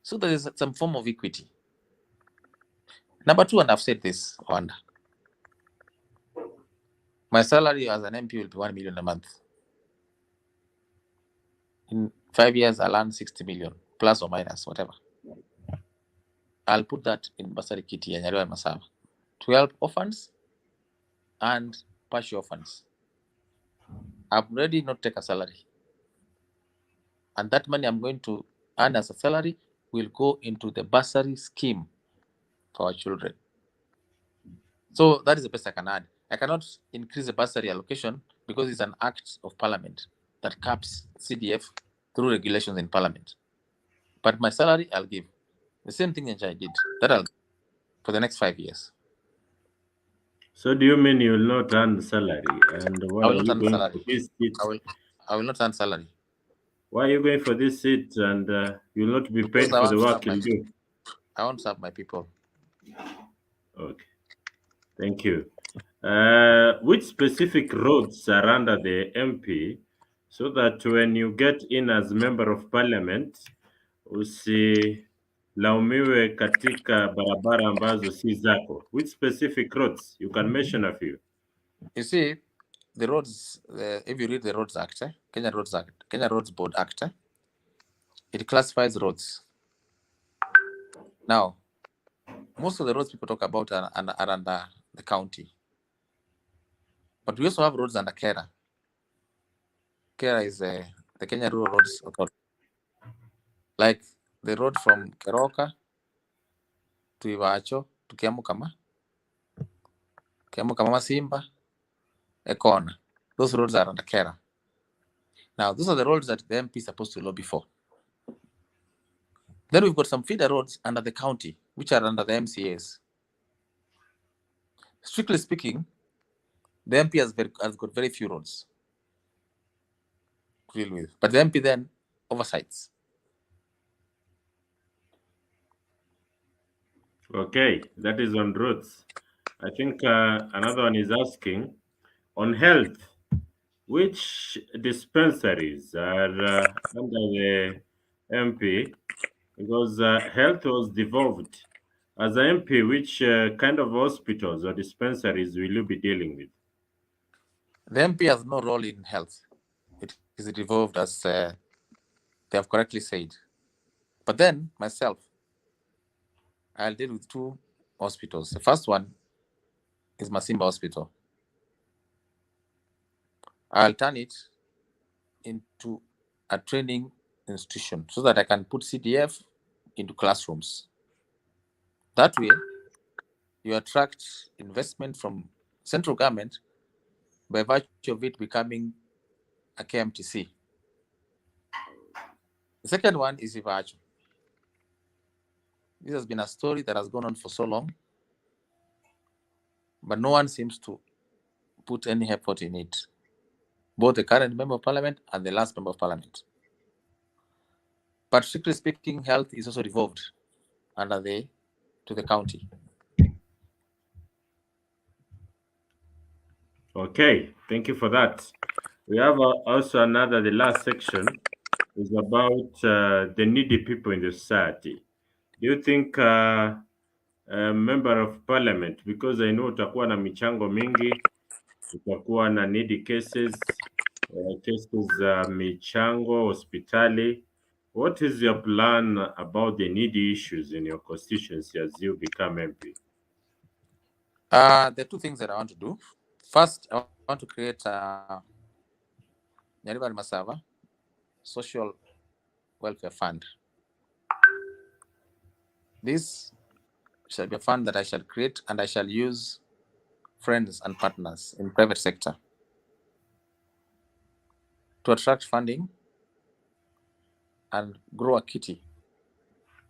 S2: So there is some form of equity. Number two, and I've said this, Wanda, my salary as an MP will be 1 million a month. In 5 years, I'll earn 60 million, plus or minus, whatever. I'll put that in bursary kitty and Nyaribari Masaba to help orphans and partial orphans. I'm ready not take a salary. And that money I'm going to earn as a salary will go into the bursary scheme for our children. So that is the best I can add. I cannot increase the bursary allocation because it's an act of parliament that caps CDF through regulations in parliament. But my salary, I'll give. The same thing that I did. That I'll for the next 5 years.
S1: So do you mean you will not earn salary? And why
S2: I will
S1: are
S2: not
S1: you
S2: earn
S1: going for
S2: salary.
S1: this seat?
S2: I will not earn salary
S1: Why are you going for this seat and you'll not be
S2: because
S1: paid
S2: I
S1: for
S2: want
S1: the
S2: to serve
S1: work
S2: my
S1: you'll do?
S2: I want to serve my people.
S1: Okay, thank you. Which specific roads are under the MP so that when you get in as member of parliament usilaumiwe katika barabara ambazo si zako? Which specific roads? You can mention a few.
S2: You see, the roads. If you read the Roads Act, Kenya Roads Board Act, it classifies roads. Now, most of the roads people talk about are under the county, but we also have roads under KERA. KERA is the Kenya Rural Roads Authority. Like the road from Keroka to Iwacho to Kiamukama, Masimba, Ekona. Those roads are under KERA. Now, those are the roads that the MP is supposed to lobby for. Then we've got some feeder roads under the county, which are under the MCAs. Strictly speaking, the MP has got very few roads to deal with, but the MP then oversights.
S1: Okay, that is on roads. I think another one is asking on health. which dispensaries are under the MP? Because health was devolved. As an MP, which kind of hospitals or dispensaries will you be dealing with?
S2: The MP has no role in health. It is devolved, as they have correctly said. But then, myself, I'll deal with two hospitals. The first one is Masimba Hospital. I'll turn it into a training institution so that I can put CDF into classrooms. That way, you attract investment from central government by virtue of it becoming a KMTC. The second one is Ivacho. This has been a story that has gone on for so long, but no one seems to put any effort in it. Both the current member of parliament and the last member of parliament. But strictly speaking, health is also devolved under to the county.
S1: Okay, thank you for that. We have also the last section is about the needy people in the society. Do you think member of parliament, because I know utakuwa na michango mingi, utakuwa na needy cases, cases za michango hospitali. What is your plan about the needy issues in your constituency as you become MP?
S2: There are two things that I want to do. First, I want to create a Nyaribari Masaba social welfare fund. This shall be a fund that I shall create, and I shall use friends and partners in private sector to attract funding and grow a kitty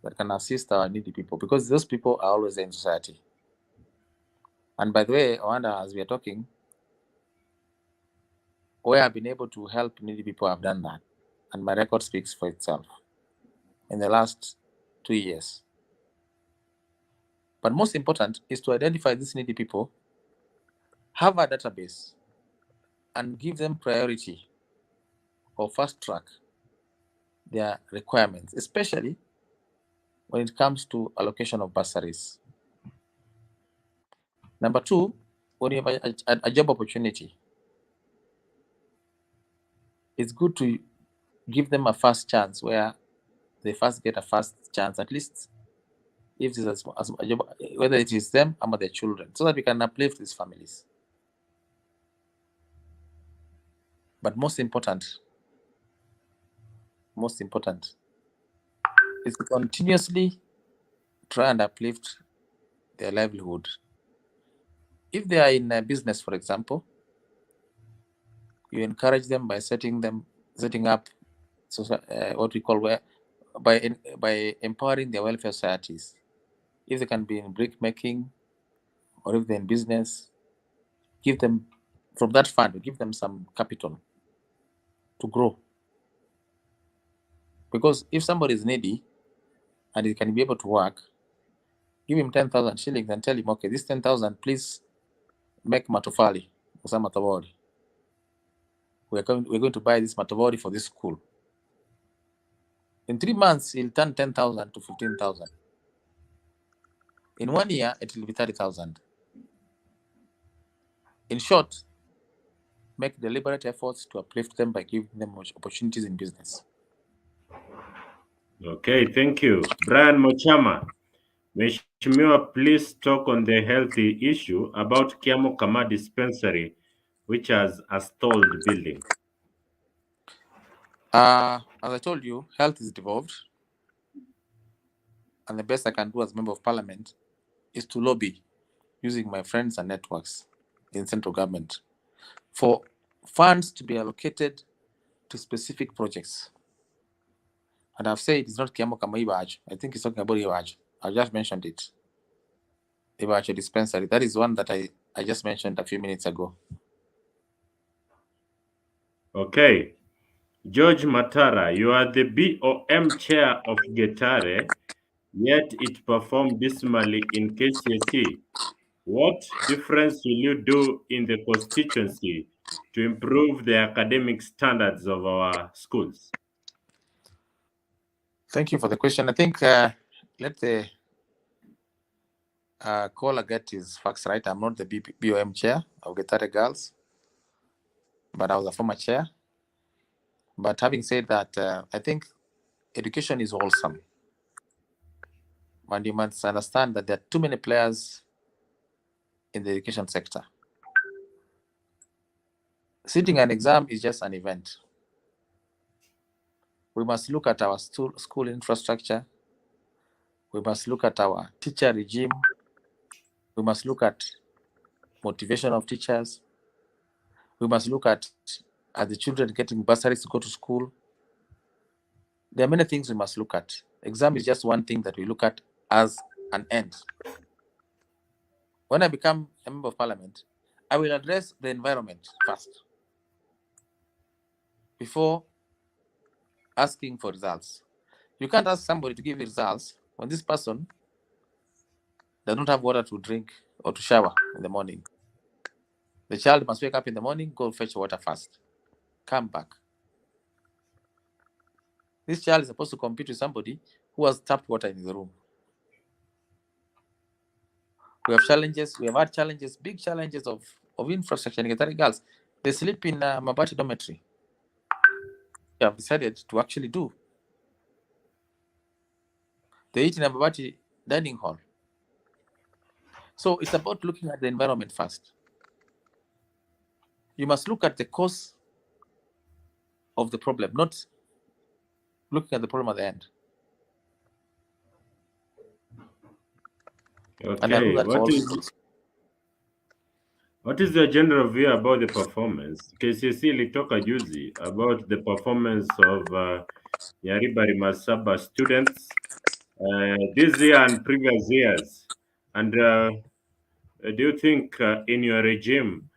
S2: that can assist our needy people, because those people are always in society. And by the way, I wonder, as we are talking, where I've been able to help needy people, I've done that. And my record speaks for itself in the last 2 years. But most important is to identify these needy people, have a database, and give them priority or fast track their requirements, especially when it comes to allocation of bursaries. Number two, when you have a job opportunity, it's good to give them a first chance where they first get a first chance, at least if this is a job, whether it is them or their children, so that we can uplift these families. But most important is to continuously try and uplift their livelihood. If they are in a business, for example, you encourage them by setting up what we call by empowering their welfare societies. If they can be in brick making, or if they're in business, give them from that fund, give them some capital to grow. Because if somebody is needy and he can be able to work, give him 10,000 shillings and tell him, okay, this 10,000, please make matofali or some matavori. We're going to buy this matavori for this school. In 3 months, he'll turn 10,000 to 15,000. In 1 year, it will be 30,000. In short, make deliberate efforts to uplift them by giving them opportunities in business.
S1: Okay, thank you. Brian Mochama, Mheshimiwa, please talk on the healthy issue about Kiamo Kama Dispensary, which has a stalled building.
S2: As I told you, health is devolved. And the best I can do as member of parliament is to lobby using my friends and networks in central government for funds to be allocated to specific projects. And I've said it's not Kiamo Kama Ibaj. I think it's talking about Ibaj. I just mentioned it. Ibaj dispensary. That is one that I just mentioned a few minutes ago.
S1: Okay. George Matara, you are the BOM chair of Getare, yet it performed dismally in KCSE. What difference will you do in the constituency to improve the academic standards of our schools?
S2: Thank you for the question. I think let the caller get his facts right. I'm not the BOM chair of Getare Girls, but I was a former chair. But having said that, I think education is wholesome. And you must understand that there are too many players in the education sector. Sitting an exam is just an event. We must look at our school infrastructure. We must look at our teacher regime. We must look at motivation of teachers. We must look at are the children getting bursaries to go to school. There are many things we must look at. Exam is just one thing that we look at as an end. When I become a member of parliament, I will address the environment first before asking for results. You can't ask somebody to give you results when this person does not have water to drink or to shower in the morning. The child must wake up in the morning, go fetch water first, come back. This child is supposed to compete with somebody who has tapped water in the room. We have challenges. We have had challenges, big challenges of infrastructure in Gitari Girls. They sleep in Mabati dormitory. We have decided to actually do. They eat in a Mabati dining hall. So it's about looking at the environment first. You must look at the cause of the problem, not looking at the problem at the end. And I do
S1: Okay,
S2: that for all schools.
S1: what is your general view about the performance? KCC ilitoka juzi about the performance of Nyaribari Masaba students this year and previous years. And do you think in your regime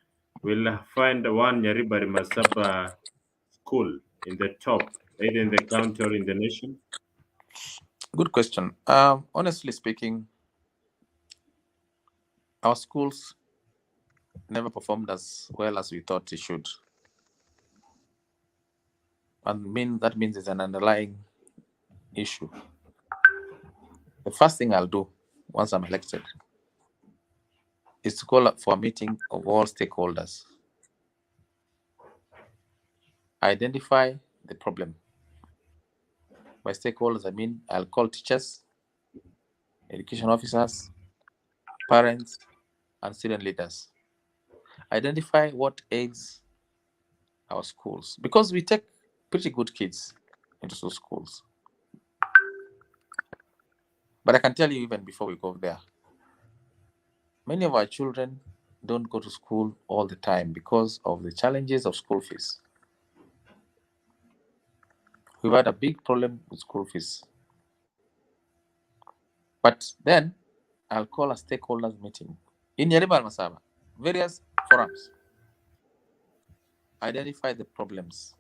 S1: we'll find one Nyaribari Masaba school in the top, either in the county or in the nation?
S2: Good question. Honestly speaking, our schools never performed as well as we thought it should. And that means it's an underlying issue. The first thing I'll do once I'm elected is to call up for a meeting of all stakeholders. Identify the problem. By stakeholders, I mean I'll call teachers, education officers, parents, and student leaders. Identify what ails our schools, because we take pretty good kids into those schools. But I can tell you, even before we go there, many of our children don't go to school all the time because of the challenges of school fees. We've had a big problem with school fees. But then I'll call a stakeholders meeting in Nyaribari Masaba, various forums, identify the problems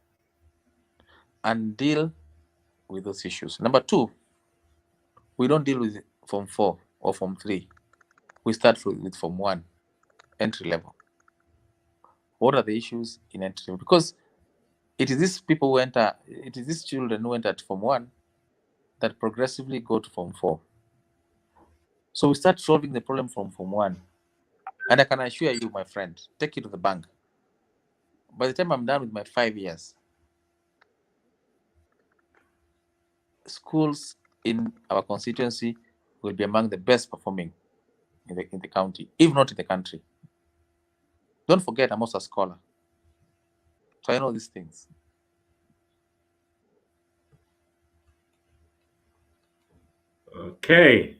S2: and deal with those issues. Number two, we don't deal with Form 4 or Form 3. We start with Form 1, entry level. What are the issues in entry level? Because it is these people who enter, it is these children who enter at Form 1 that progressively go to Form 4. So we start solving the problem from Form 1. And I can assure you, my friend, take it to the bank. By the time I'm done with my 5 years, schools in our constituency will be among the best performing in the county, if not in the country. Don't forget, I'm also a scholar. So I know these things.
S1: Okay.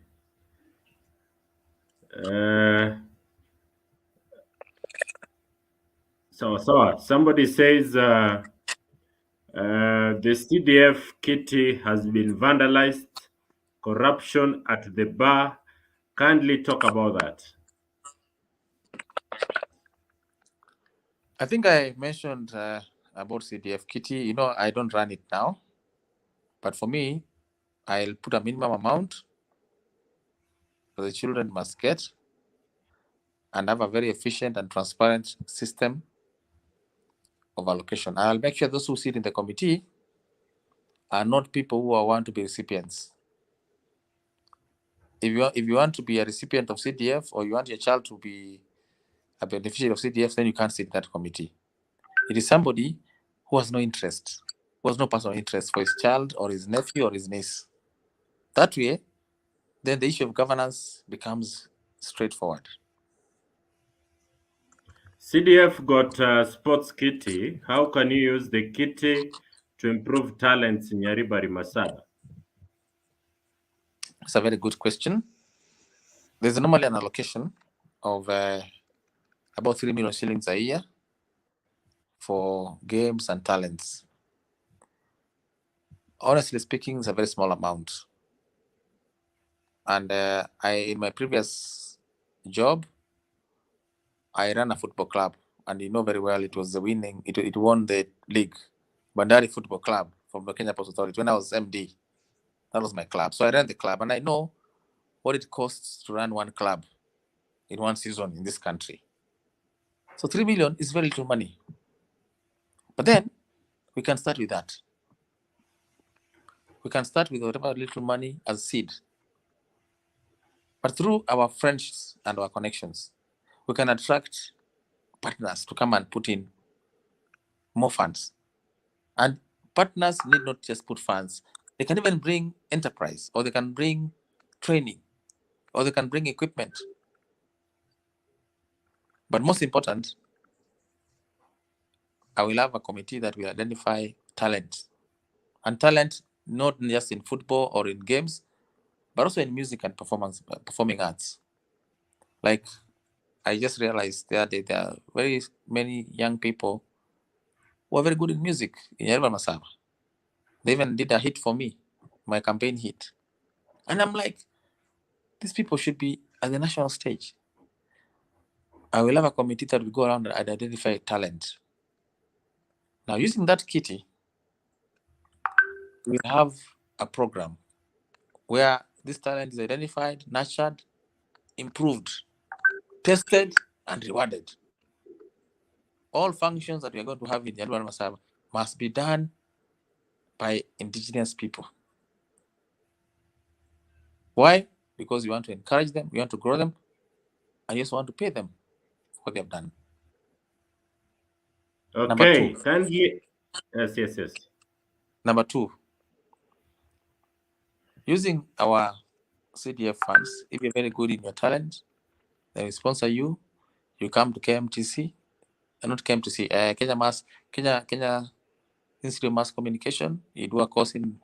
S1: So somebody says the CDF kitty has been vandalized, corruption at the bar. Kindly talk about that.
S2: I think I mentioned about CDF Kitty. I don't run it now. But for me, I'll put a minimum amount that the children must get. and have a very efficient and transparent system of allocation. I'll make sure those who sit in the committee are not people who want to be recipients. If you want to be a recipient of CDF, or you want your child to be a beneficiary of CDF, then you can't sit in that committee. It is somebody who has no interest, who has no personal interest for his child or his nephew or his niece. That way, then the issue of governance becomes straightforward.
S1: CDF got sports kitty. How can you use the kitty to improve talents in Nyaribari Masaba?
S2: It's a very good question. There's normally an allocation of about 3 million shillings a year for games and talents. Honestly speaking, it's a very small amount. And in my previous job, I ran a football club, and you know very well it was the winning. It won the league, Bandari Football Club from the Kenya Post Authority when I was MD. That was my club. So I ran the club, and I know what it costs to run one club in one season in this country. So 3 million is very little money. But then we can start with that. We can start with whatever little money as seed. But through our friendships and our connections, we can attract partners to come and put in more funds. And partners need not just put funds, they can even bring enterprise, or they can bring training, or they can bring equipment. But most important, I will have a committee that will identify talent. And talent not just in football or in games, but also in music and performing arts. Like I just realized that there are very many young people who are very good in music in Nyaribari Masaba. They even did a hit for me, my campaign hit. And I'm like, these people should be at the national stage. I will have a committee that will go around and identify talent. Now, using that kitty, we have a program where this talent is identified, nurtured, improved, tested, and rewarded. All functions that we are going to have in Nyaribari Masaba must be done by indigenous people. Why? Because we want to encourage them, we want to grow them, and we also want to pay them for what they have done. Number
S1: Okay,
S2: two,
S1: kindly. Yes.
S2: number two, using our CDF funds, if you're very good in your talent, then we sponsor you. You come to KMTC, not KMTC, Kenya Institute of Mass Communication. You do a course in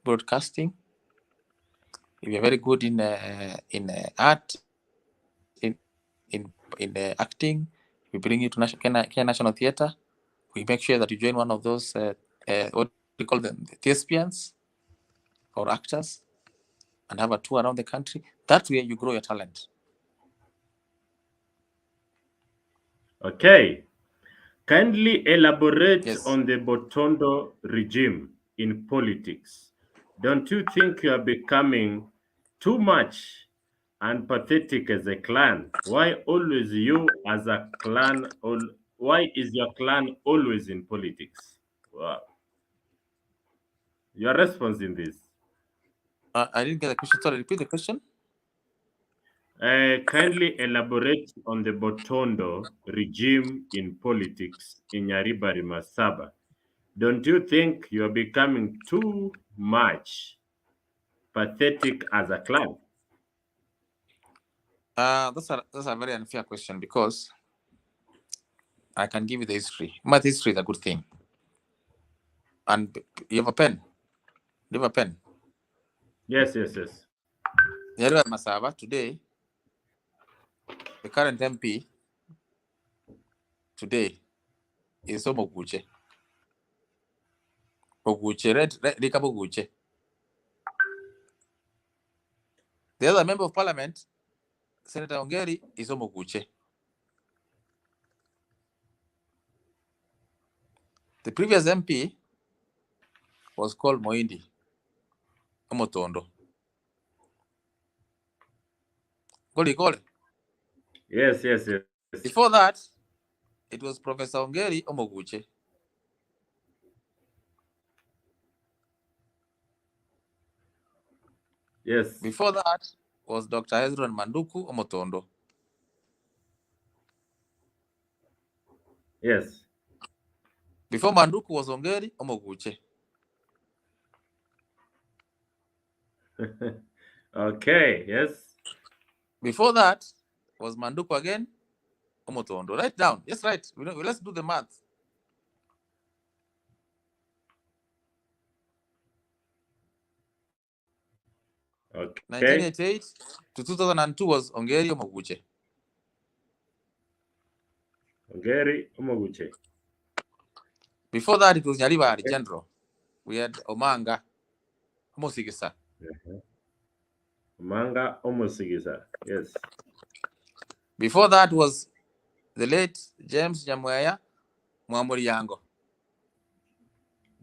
S2: broadcasting. If you're very good in art, in acting, we bring you to Kenya National Theatre. We make sure that you join one of those what we call them, the thespians or actors, and have a tour around the country. That way you grow your talent.
S1: Okay. Kindly elaborate
S2: Yes.
S1: on the Botondo regime in politics. Don't you think you are becoming too much and pathetic as a clan? Why always you as a clan? Why is your clan always in politics? Wow. Your response in this.
S2: I didn't get the question. Sorry, repeat the question.
S1: Kindly elaborate on the Botondo regime in politics in Nyaribari Masaba. Don't you think you're becoming too much pathetic as a clan?
S2: That's a very unfair question, because I can give you the history. But history is a good thing. And you have a pen. You have a pen.
S1: Yes.
S2: Nyaribari Masaba today, the current MP today is Omoguche. Oguche, Rikabo Oguche. The other member of parliament, Senator Ongeri, is Omoguche. The previous MP was called Moindi Omotondo. Goli.
S1: Yes, yes, yes.
S2: Before that, it was Professor Ongeri Omoguche.
S1: Yes.
S2: Before that was Dr. Hezron Manduku Omotondo.
S1: Yes.
S2: Before Manduku was Ongeri Omoguche.
S1: Okay, yes.
S2: Before that was Manduku again Omotondo. Write down. Yes, right. Let's do the math.
S1: Okay.
S2: 1988 to 2002 was Ongeri Omoguche.
S1: Ongeri Omoguche.
S2: Before that, it was Nyaribari
S1: Okay.
S2: General. We had Omanga Omosigisa.
S1: Manga Omosigisa. Yes.
S2: Before that was the late James Nyamweya Mwamuriango.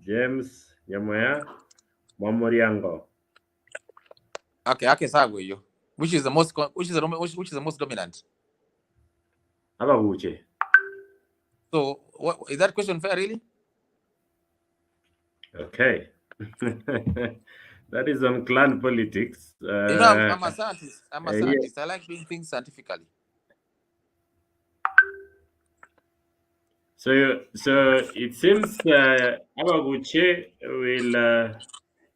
S1: James Nyamweya Mwamuriango.
S2: Okay, Sagweyo. Which is the most dominant?
S1: Abaguche.
S2: So, is that question fair, really?
S1: Okay. That is on clan politics.
S2: I'm a scientist.
S1: Yeah.
S2: I like doing things scientifically.
S1: So it seems Abaguche will.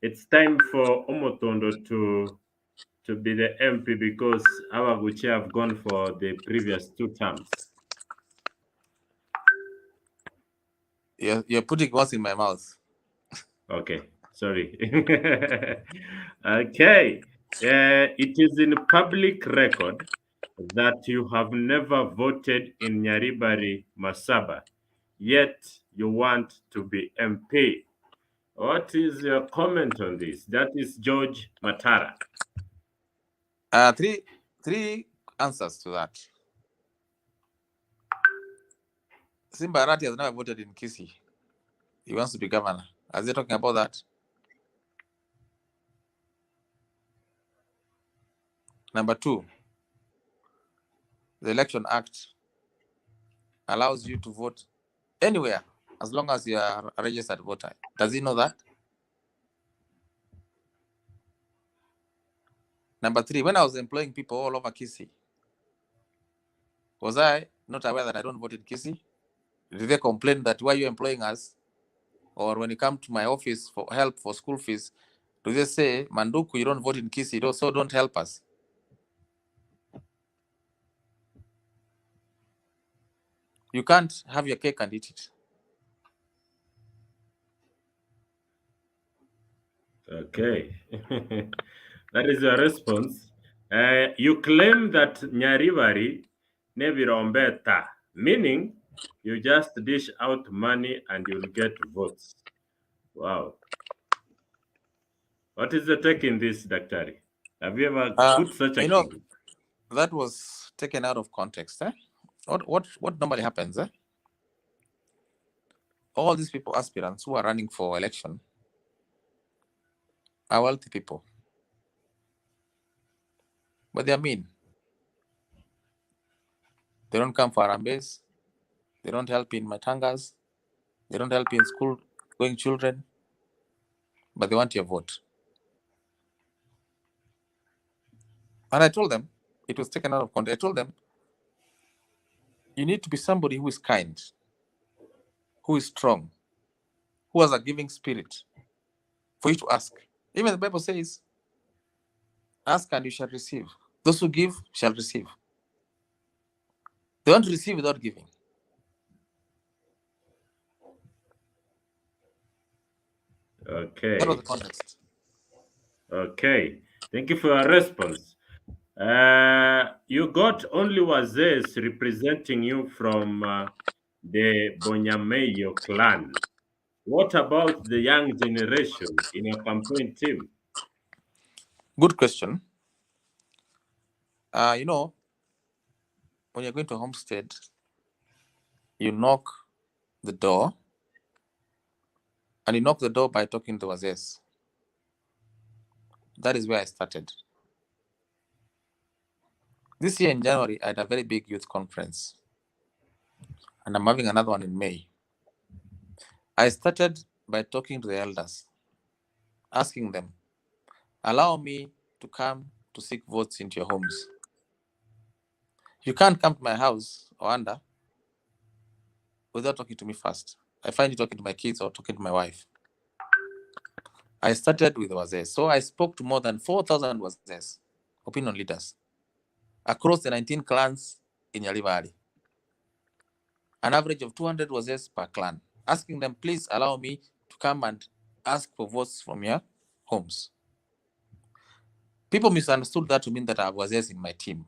S1: It's time for Omotondo to be the MP because Abaguche have gone for the previous 2 terms.
S2: You're putting words in my mouth.
S1: Okay, sorry. Okay. It is in public record that you have never voted in Nyaribari Masaba, yet you want to be MP. What is your comment on this? That is George Matara.
S2: Three answers to that. Simba Arati has never voted in Kisii. He wants to be governor. Are they talking about that? Number two, the Election Act allows you to vote anywhere as long as you are a registered voter. Does he know that? Number three, when I was employing people all over Kisii, was I not aware that I don't vote in Kisii? Did they complain that why are you employing us? Or when you come to my office for help for school fees, do they say, Manduku, you don't vote in Kisii, so don't help us? You can't have your cake and eat it.
S1: Okay. That is your response. You claim that Nyaribari nebirombeta, meaning you just dish out money and you'll get votes. Wow. What is the take in this, Daktari? Have you ever put such a thing?
S2: That was taken out of context. What normally happens? All these people, aspirants who are running for election, are wealthy people. But they are mean. They don't come for Arambes. They don't help in matangas. They don't help in school going children. But they want your vote. And I told them, it was taken out of context. I told them, you need to be somebody who is kind, who is strong, who has a giving spirit for you to ask. Even the Bible says, ask and you shall receive. Those who give shall receive. They want to receive without giving. That was the
S1: Okay.
S2: context.
S1: Okay. Thank you for your response. You got only Wazes representing you from the Bonyameyo clan. What about the young generation in your campaign team?
S2: Good question. When you're going to Homestead, you knock the door, and you knock the door by talking to Wazes. That is where I started. This year in January, I had a very big youth conference, and I'm having another one in May. I started by talking to the elders, asking them, allow me to come to seek votes into your homes. You can't come to my house or under without talking to me first. I find you talking to my kids or talking to my wife. I started with wazes. So I spoke to more than 4,000 wazes, opinion leaders, across the 19 clans in Nyaribari. An average of 200 wazes per clan, asking them, please allow me to come and ask for votes from your homes. People misunderstood that to mean that I have wazes in my team.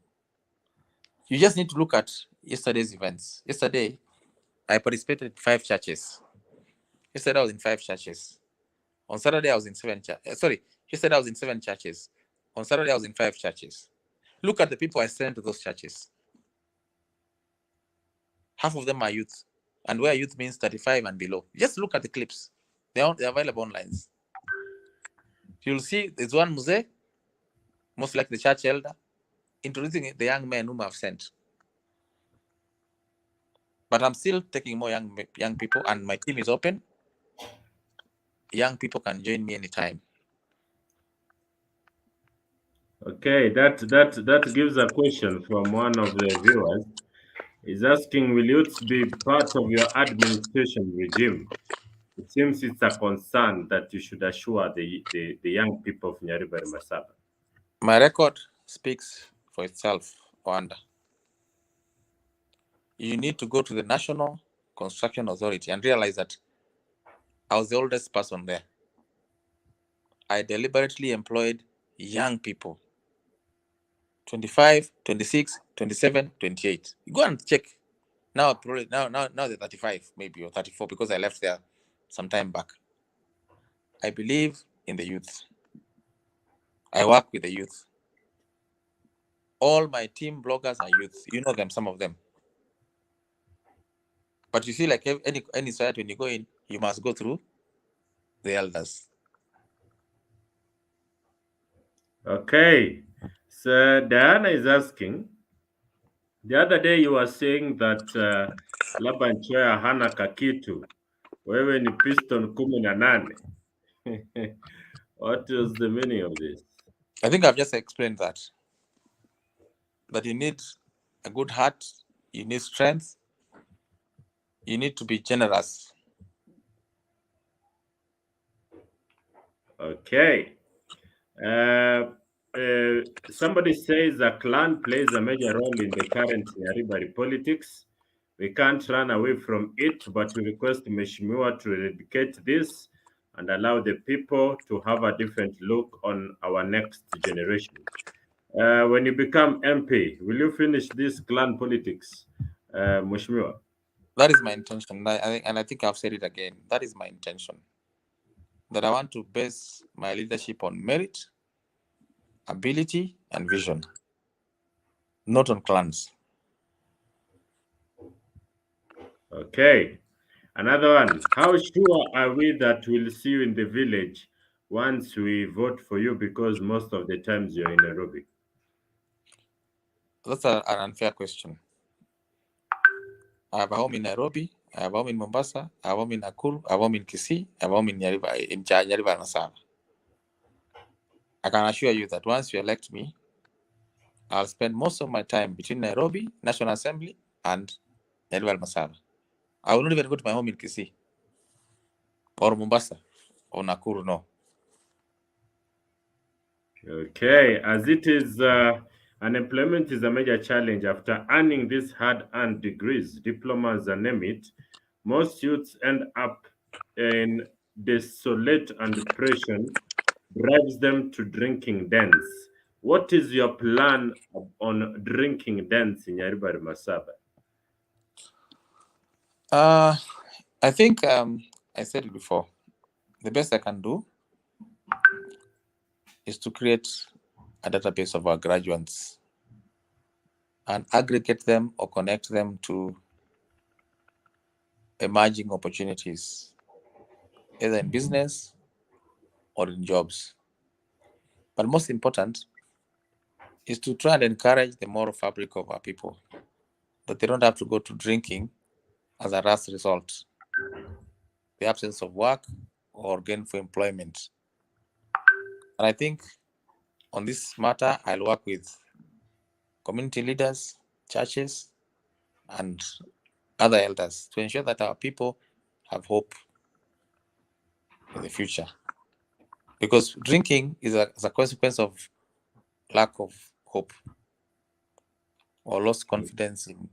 S2: You just need to look at yesterday's events. Yesterday, I participated in 5 churches. Yesterday, I was in 5 churches. On Saturday, I was in 7 churches. Yesterday, I was in 7 churches. On Saturday, I was in 5 churches. Look at the people I sent to those churches. Half of them are youth. And where youth means 35 and below. Just look at the clips. They're available online. You'll see there's one muse, most like the church elder, introducing the young men whom I've sent. But I'm still taking more young people, and my team is open. Young people can join me anytime.
S1: Okay, that gives a question from one of the viewers. He's asking, will youths be part of your administration regime? It seems it's a concern that you should assure the young people of Nyaribari Masaba.
S2: My record speaks for itself, Wanda. You need to go to the National Construction Authority and realize that I was the oldest person there. I deliberately employed young people, 25, 26, 27, 28. You go and check. Now probably now they're 35 maybe or 34 because I left there some time back. I believe in the youth. I work with the youth. All my team bloggers are youth. You know them, some of them. But you see, like any site, when you go in, you must go through the elders.
S1: Okay, so Diana is asking, the other day you were saying that labda Nchoya hana kakitu, wewe ni piston 18. What is the meaning of this?
S2: I think I've just explained that. That you need a good heart, you need strength, you need to be generous.
S1: Okay. Somebody says a clan plays a major role in the current Nyaribari politics. We can't run away from it, but we request Meshimiwa to eradicate this and allow the people to have a different look on our next generation. When you become MP, will you finish this clan politics, Meshimiwa?
S2: That is my intention. I think I've said it again. That is my intention. That I want to base my leadership on merit, ability, and vision, not on clans.
S1: Okay. Another one. How sure are we that we'll see you in the village once we vote for you? Because most of the times you're in Nairobi.
S2: That's an unfair question. I have a home in Nairobi, I have a home in Mombasa, I have a home in Nakuru, I have a home in Kisii, I have a home in Nyaribari, Masaba. I can assure you that once you elect me, I'll spend most of my time between Nairobi, National Assembly, and Nyaribari Masaba. I will not even go to my home in Kisii or Mombasa or Nakuru, no.
S1: Okay. As it is, unemployment is a major challenge. After earning these hard-earned degrees, diplomas, and name it, most youths end up in desolate and depression drives them to drinking dens. What is your plan on drinking dens in Nyaribari Masaba?
S2: I think I said it before. The best I can do is to create a database of our graduates and aggregate them or connect them to emerging opportunities, either in business or in jobs. But most important, is to try and encourage the moral fabric of our people, that they don't have to go to drinking as a last result, the absence of work or gainful employment. And I think on this matter, I'll work with community leaders, churches, and other elders to ensure that our people have hope in the future. Because drinking is a consequence of lack of hope or lost confidence in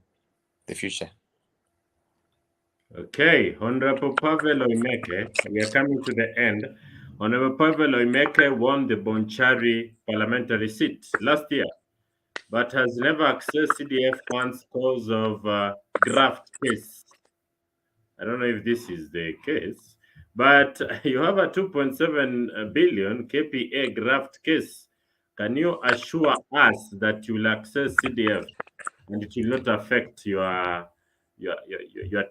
S2: the future.
S1: Okay, Honorable Pavel Oimeke, we are coming to the end. Honorable Pavel Oimeke won the Bonchari parliamentary seat last year, but has never accessed CDF funds because of graft case. I don't know if this is the case, but you have a 2.7 billion KPA graft case. Can you assure us that you will access CDF and it will not affect your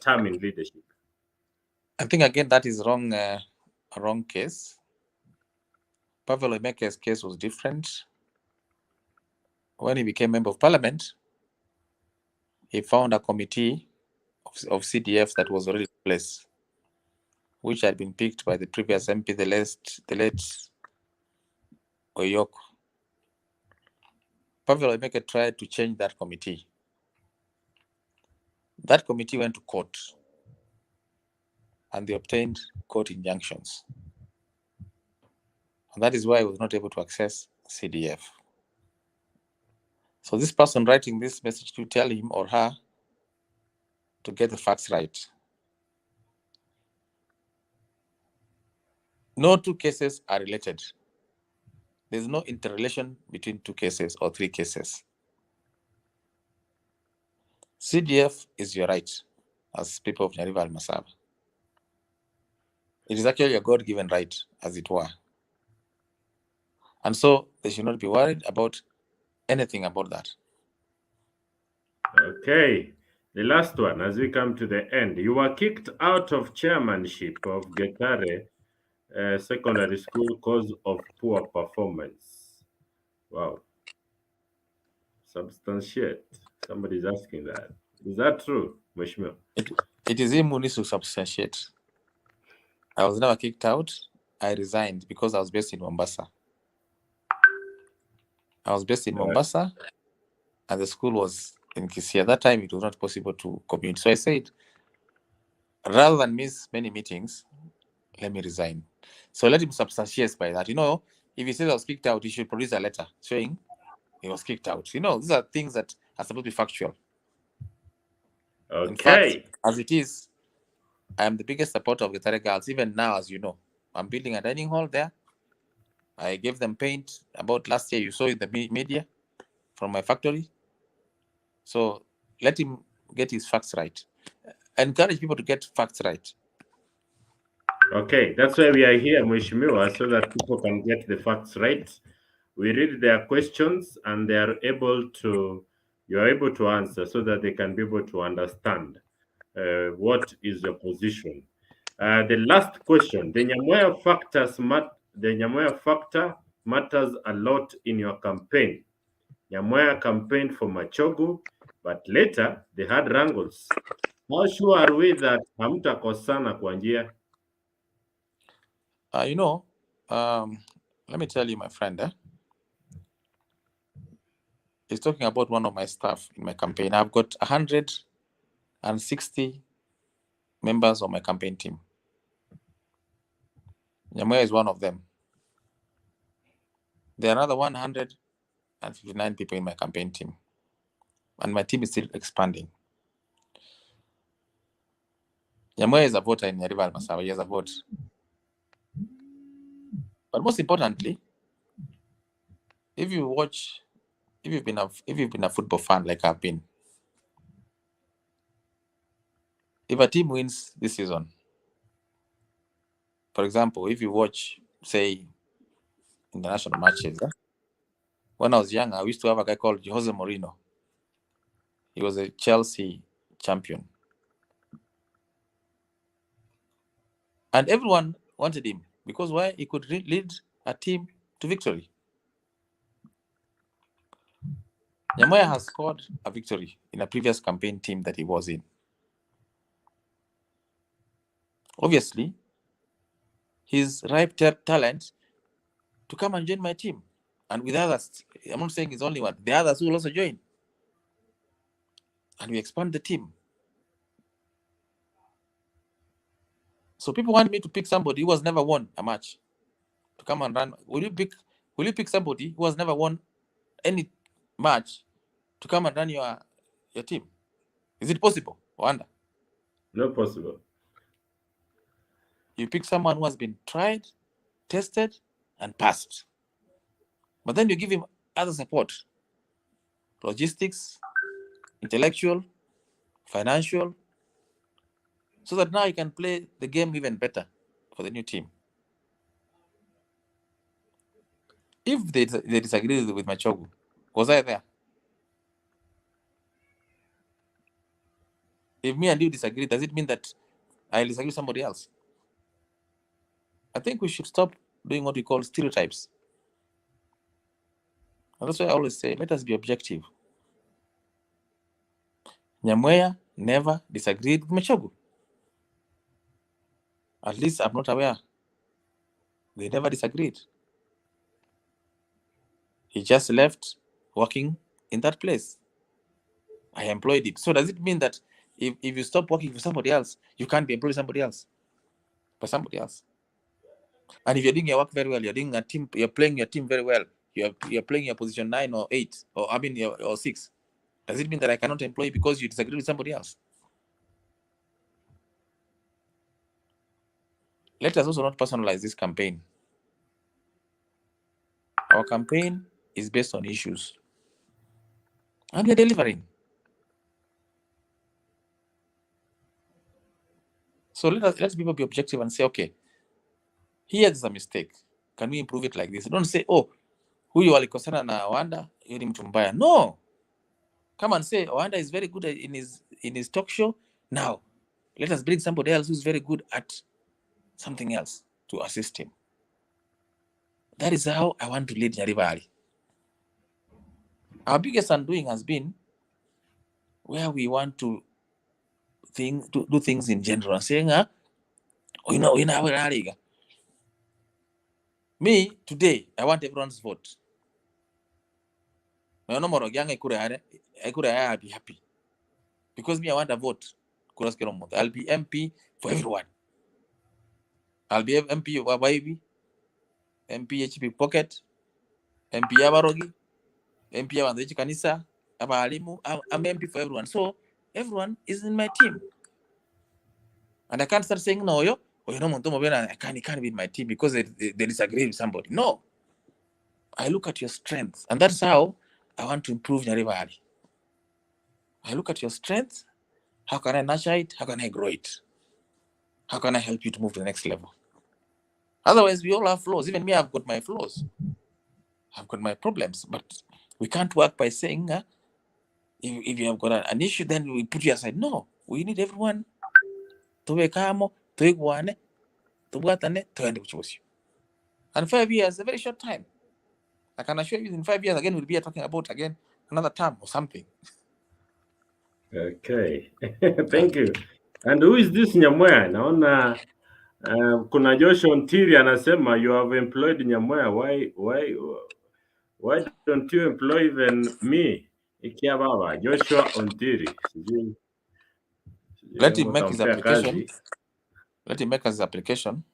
S1: term in leadership?
S2: I think again that is wrong, a wrong case. Pavel Oimeke's case was different. When he became member of parliament, he found a committee of CDFs that was already in place, which had been picked by the previous MP, the late Oyoko. Pavel Oimeke tried to change that committee. That committee went to court and they obtained court injunctions. And that is why he was not able to access CDF. So this person writing this message to tell him or her to get the facts right. No two cases are related. There's no interrelation between two cases or three cases. CDF is your right as people of Nyaribari Masaba. It is actually a God-given right, as it were. And so they should not be worried about anything about that.
S1: Okay. The last one, as we come to the end, you were kicked out of chairmanship of Getare Secondary School because of poor performance. Wow. Substantiate. Somebody's asking that. Is that true, Mheshimiwa?
S2: It is him who needs to substantiate. I was never kicked out. I resigned because I was based in Mombasa. I was based in Mombasa, and the school was in Kisii. At that time, it was not possible to commute. So I said, rather than miss many meetings, let me resign. So let him substantiate by that. If he says I was kicked out, he should produce a letter showing he was kicked out. These are things that are supposed to be factual. In fact,
S1: Okay.
S2: as it is, I am the biggest supporter of Getare Girls. Even now, as you know, I'm building a dining hall there. I gave them paint about last year. You saw in the media from my factory. So let him get his facts right. I encourage people to get facts right.
S1: Okay. That's why we are here, Mheshimiwa, so that people can get the facts right. We read their questions and you are able to answer so that they can be able to understand what is your position. The last question: the Nyamoya factor matters a lot in your campaign. Nyamoya campaigned for Machogu, but later they had wrangles. How sure are we that hamtakosana kwa njia?
S2: Uh, you know, um, let me tell you, my friend, he's talking about one of my staff in my campaign. I've got 160 members of my campaign team. Nyamoya is one of them. There are another 159 people in my campaign team, and my team is still expanding. Nyamoya is a voter in Nyaribari Masaba. He has a vote. But most importantly, if you've been a football fan like I've been, if a team wins this season, for example, if you watch, say, international matches, when I was young, I used to have a guy called Jose Mourinho. He was a Chelsea champion. And everyone wanted him because why? He could lead a team to victory. Nyamweya has scored a victory in a previous campaign team that he was in. Obviously, his ripe talent to come and join my team. And with others, I'm not saying he's only one, the others will also join. And we expand the team. So people want me to pick somebody who has never won a match to come and run. Will you pick somebody who has never won any match to come and run your team? Is it possible? Wonder.
S1: Not possible.
S2: You pick someone who has been tried, tested, and passed. But then you give him other support, logistics, intellectual, financial, so that now he can play the game even better for the new team. If they disagree with Machogu, was I there? If me and you disagree, does it mean that I disagree with somebody else? I think we should stop doing what we call stereotypes. And that's why I always say, let us be objective. Nyamweya never disagreed with Machogu. At least I'm not aware. They never disagreed. He just left working in that place. I employed him. So does it mean that if you stop working for somebody else, you can't be employed somebody else? By somebody else. And if you're doing your work very well, you're doing a team, you're playing your team very well, you're playing your position 9 or 8, or 6. Does it mean that I cannot employ you because you disagree with somebody else? Let us also not personalize this campaign. Our campaign is based on issues. And we're delivering. So let people be objective and say, okay, here's a mistake. Can we improve it like this? Don't say, oh, huyu walikosana na Wanda, hiyo ni mtu mbaya. No. Come and say, Wanda is very good in his talk show. Now, let us bring somebody else who's very good at something else to assist him. That is how I want to lead Nyaribari. Our biggest undoing has been where we want to do things in general, saying, me, today, I want everyone's vote. I'll be happy. Because me, I want a vote. I'll be MP for everyone. I'll be MP of Wabaibi, MP HP Pocket, MP Yabarogi, MP Yabandechi Kanisa, Abalimu. I'm MP for everyone. So everyone is in my team. And I can't start saying, no, I can't be in my team because they disagree with somebody. No. I look at your strengths. And that's how I want to improve Nyaribari. I look at your strengths. How can I nurture it? How can I grow it? How can I help you to move to the next level? Otherwise, we all have flaws. Even me, I've got my flaws. I've got my problems. But we can't work by saying, if you have got an issue, then we put you aside. No, we need everyone to be calm, to go and 5 years is a very short time. I can assure you in 5 years, again, we'll be talking about another term or something.
S1: Okay. Thank you. And who is this Nyamweya? Naona kuna Joshua Ntiri anasema you have employed Nyamweya. Why don't you employ even me? Ikia baba Joshua Ontiri. Sijui
S2: Let him
S1: kama
S2: make his
S1: utampea
S2: application.
S1: kazi.
S2: Let him make his application,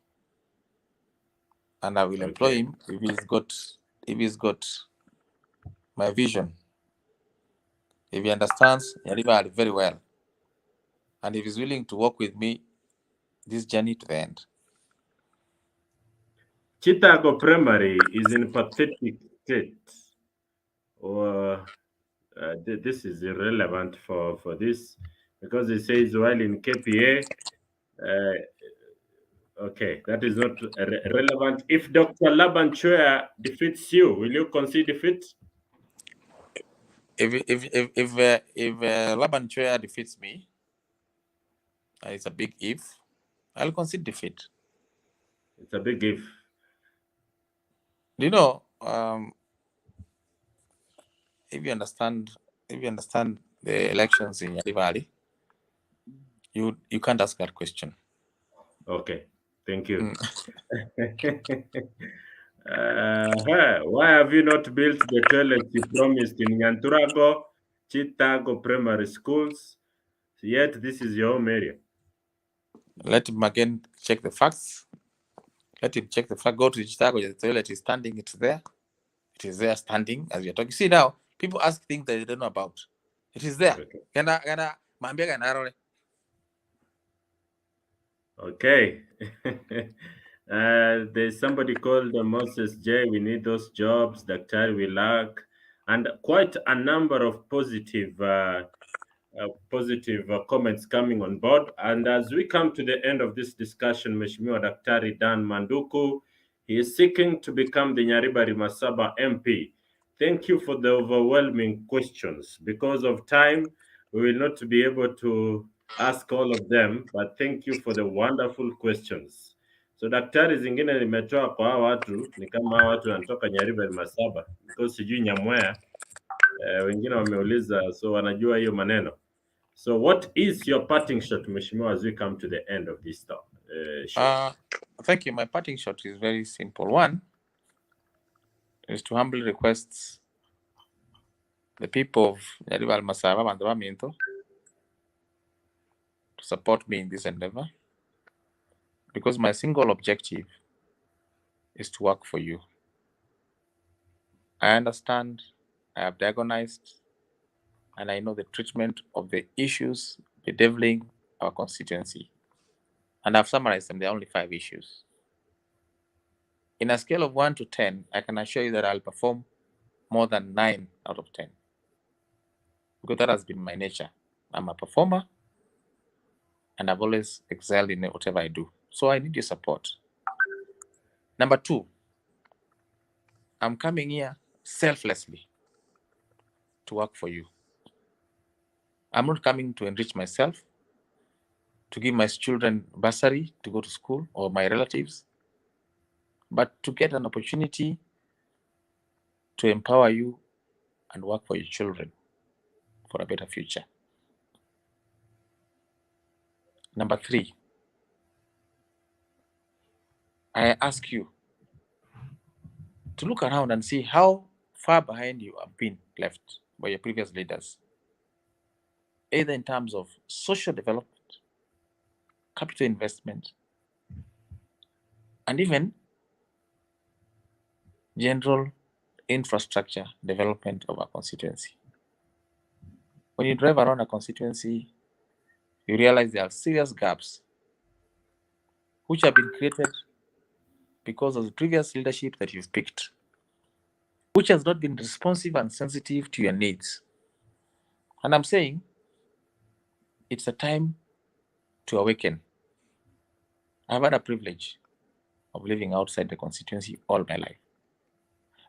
S2: and I will employ
S1: Okay.
S2: him if he's got my vision. If he understands Nyaribari very well, and if he's willing to work with me this journey to the end.
S1: Chicago Primary is in pathetic state. Or this is irrelevant for this because it says while in KPA. Okay, that is not relevant. If Dr. Laban Chua defeats you, will you concede defeat?
S2: If Laban Chua defeats me, and it's a big if, I'll concede defeat.
S1: It's a big if.
S2: You know, if you understand the elections in Nyaribari, you can't ask that question.
S1: Okay, thank you.
S2: Mm.
S1: Why have you not built the toilets you promised in Nyanturago, Chitago primary schools? Yet this is your home area.
S2: Let him again check the facts. Let him check the fact. Go to Chicago. The toilet is standing. It's there. It is there standing as we are talking. See now, people ask things that they don't know about. It is there.
S1: Okay.
S2: Mambia kana
S1: Okay. There's somebody called Moses J. We need those jobs. Dr. We lack, and quite a number of positive comments coming on board. And as we come to the end of this discussion, Mheshimiwa Daktari Dan Manduku, he is seeking to become the Nyaribari Masaba MP. Thank you for the overwhelming questions. Because of time, we will not be able to ask all of them, but thank you for the wonderful questions. So daktari, zingine nimetoa kwa hawa watu ni kama hawa watu wanatoka Nyaribari Masaba, because sijui Nyamwea, wengine wameuliza, so wanajua hiyo maneno. So what is your parting shot, Mheshimiwa, as we come to the end of this talk, show?
S2: Thank you. My parting shot is very simple. One is to humbly request the people of Nyaribari Masaba and Minto to support me in this endeavor, because my single objective is to work for you. I understand, I have diagnosed, and I know the treatment of the issues bedeviling our constituency. And I've summarized them. There are only 5 issues. In a scale of 1 to 10, I can assure you that I'll perform more than 9 out of 10. Because that has been my nature. I'm a performer, and I've always excelled in whatever I do. So I need your support. Number 2, I'm coming here selflessly to work for you. I'm not coming to enrich myself, to give my children bursary to go to school, or my relatives, but to get an opportunity to empower you and work for your children for a better future. Number 3, I ask you to look around and see how far behind you have been left by your previous leaders, either in terms of social development, capital investment, and even general infrastructure development of our constituency. When you drive around a constituency, you realize there are serious gaps which have been created because of the previous leadership that you've picked, which has not been responsive and sensitive to your needs. And I'm saying it's a time to awaken. I've had a privilege of living outside the constituency all my life.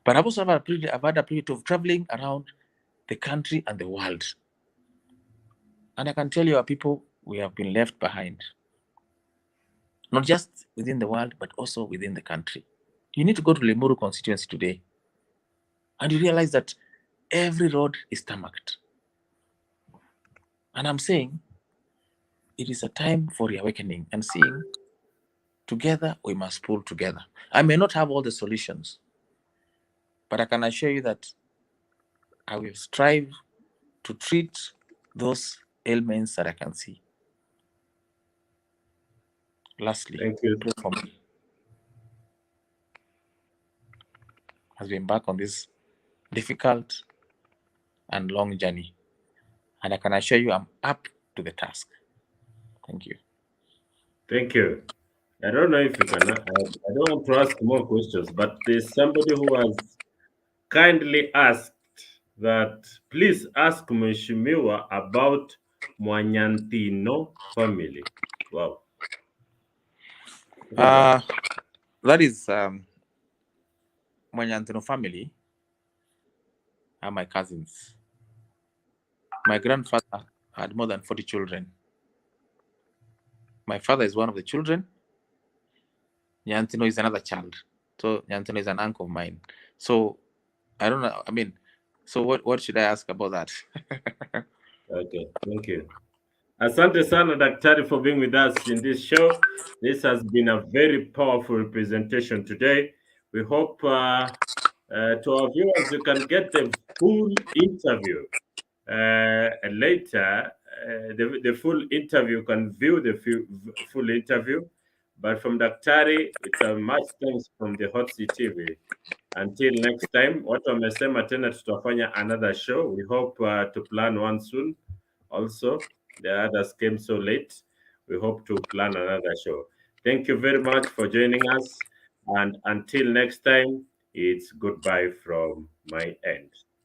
S2: But I've also had a privilege of traveling around the country and the world. And I can tell you, our people, we have been left behind. Not just within the world, but also within the country. You need to go to Limuru constituency today, and you realize that every road is tarmacked. And I'm saying it is a time for reawakening and seeing together we must pull together. I may not have all the solutions, but I can assure you that I will strive to treat those ailments that I can see. Lastly,
S1: Thank you.
S2: pray for me as we embark on this difficult and long journey. And I can assure you I'm up to the task. Thank you.
S1: Thank you. I don't know if you can, I don't want to ask more questions, but there's somebody who has kindly asked that please ask Mheshimiwa about Mwanyantino family. Wow. What is that?
S2: That is Mwanyantino family are my cousins. My grandfather had more than 40 children. My father is one of the children. Nyantino is another child. So Nyantino is an uncle of mine. So I don't know. I mean, So what should I ask about that?
S1: Okay, thank you. Asante sana Daktari for being with us in this show. This has been a very powerful presentation today. We hope to our viewers you can get the full interview later. The full interview, you can view the full interview. But from Daktari, it's a much thanks from the Hot Seat TV. Until next time, watu wamesema tena tutafanya another show. We hope to plan one soon. Also, the others came so late. We hope to plan another show. Thank you very much for joining us. And until next time, it's goodbye from my end.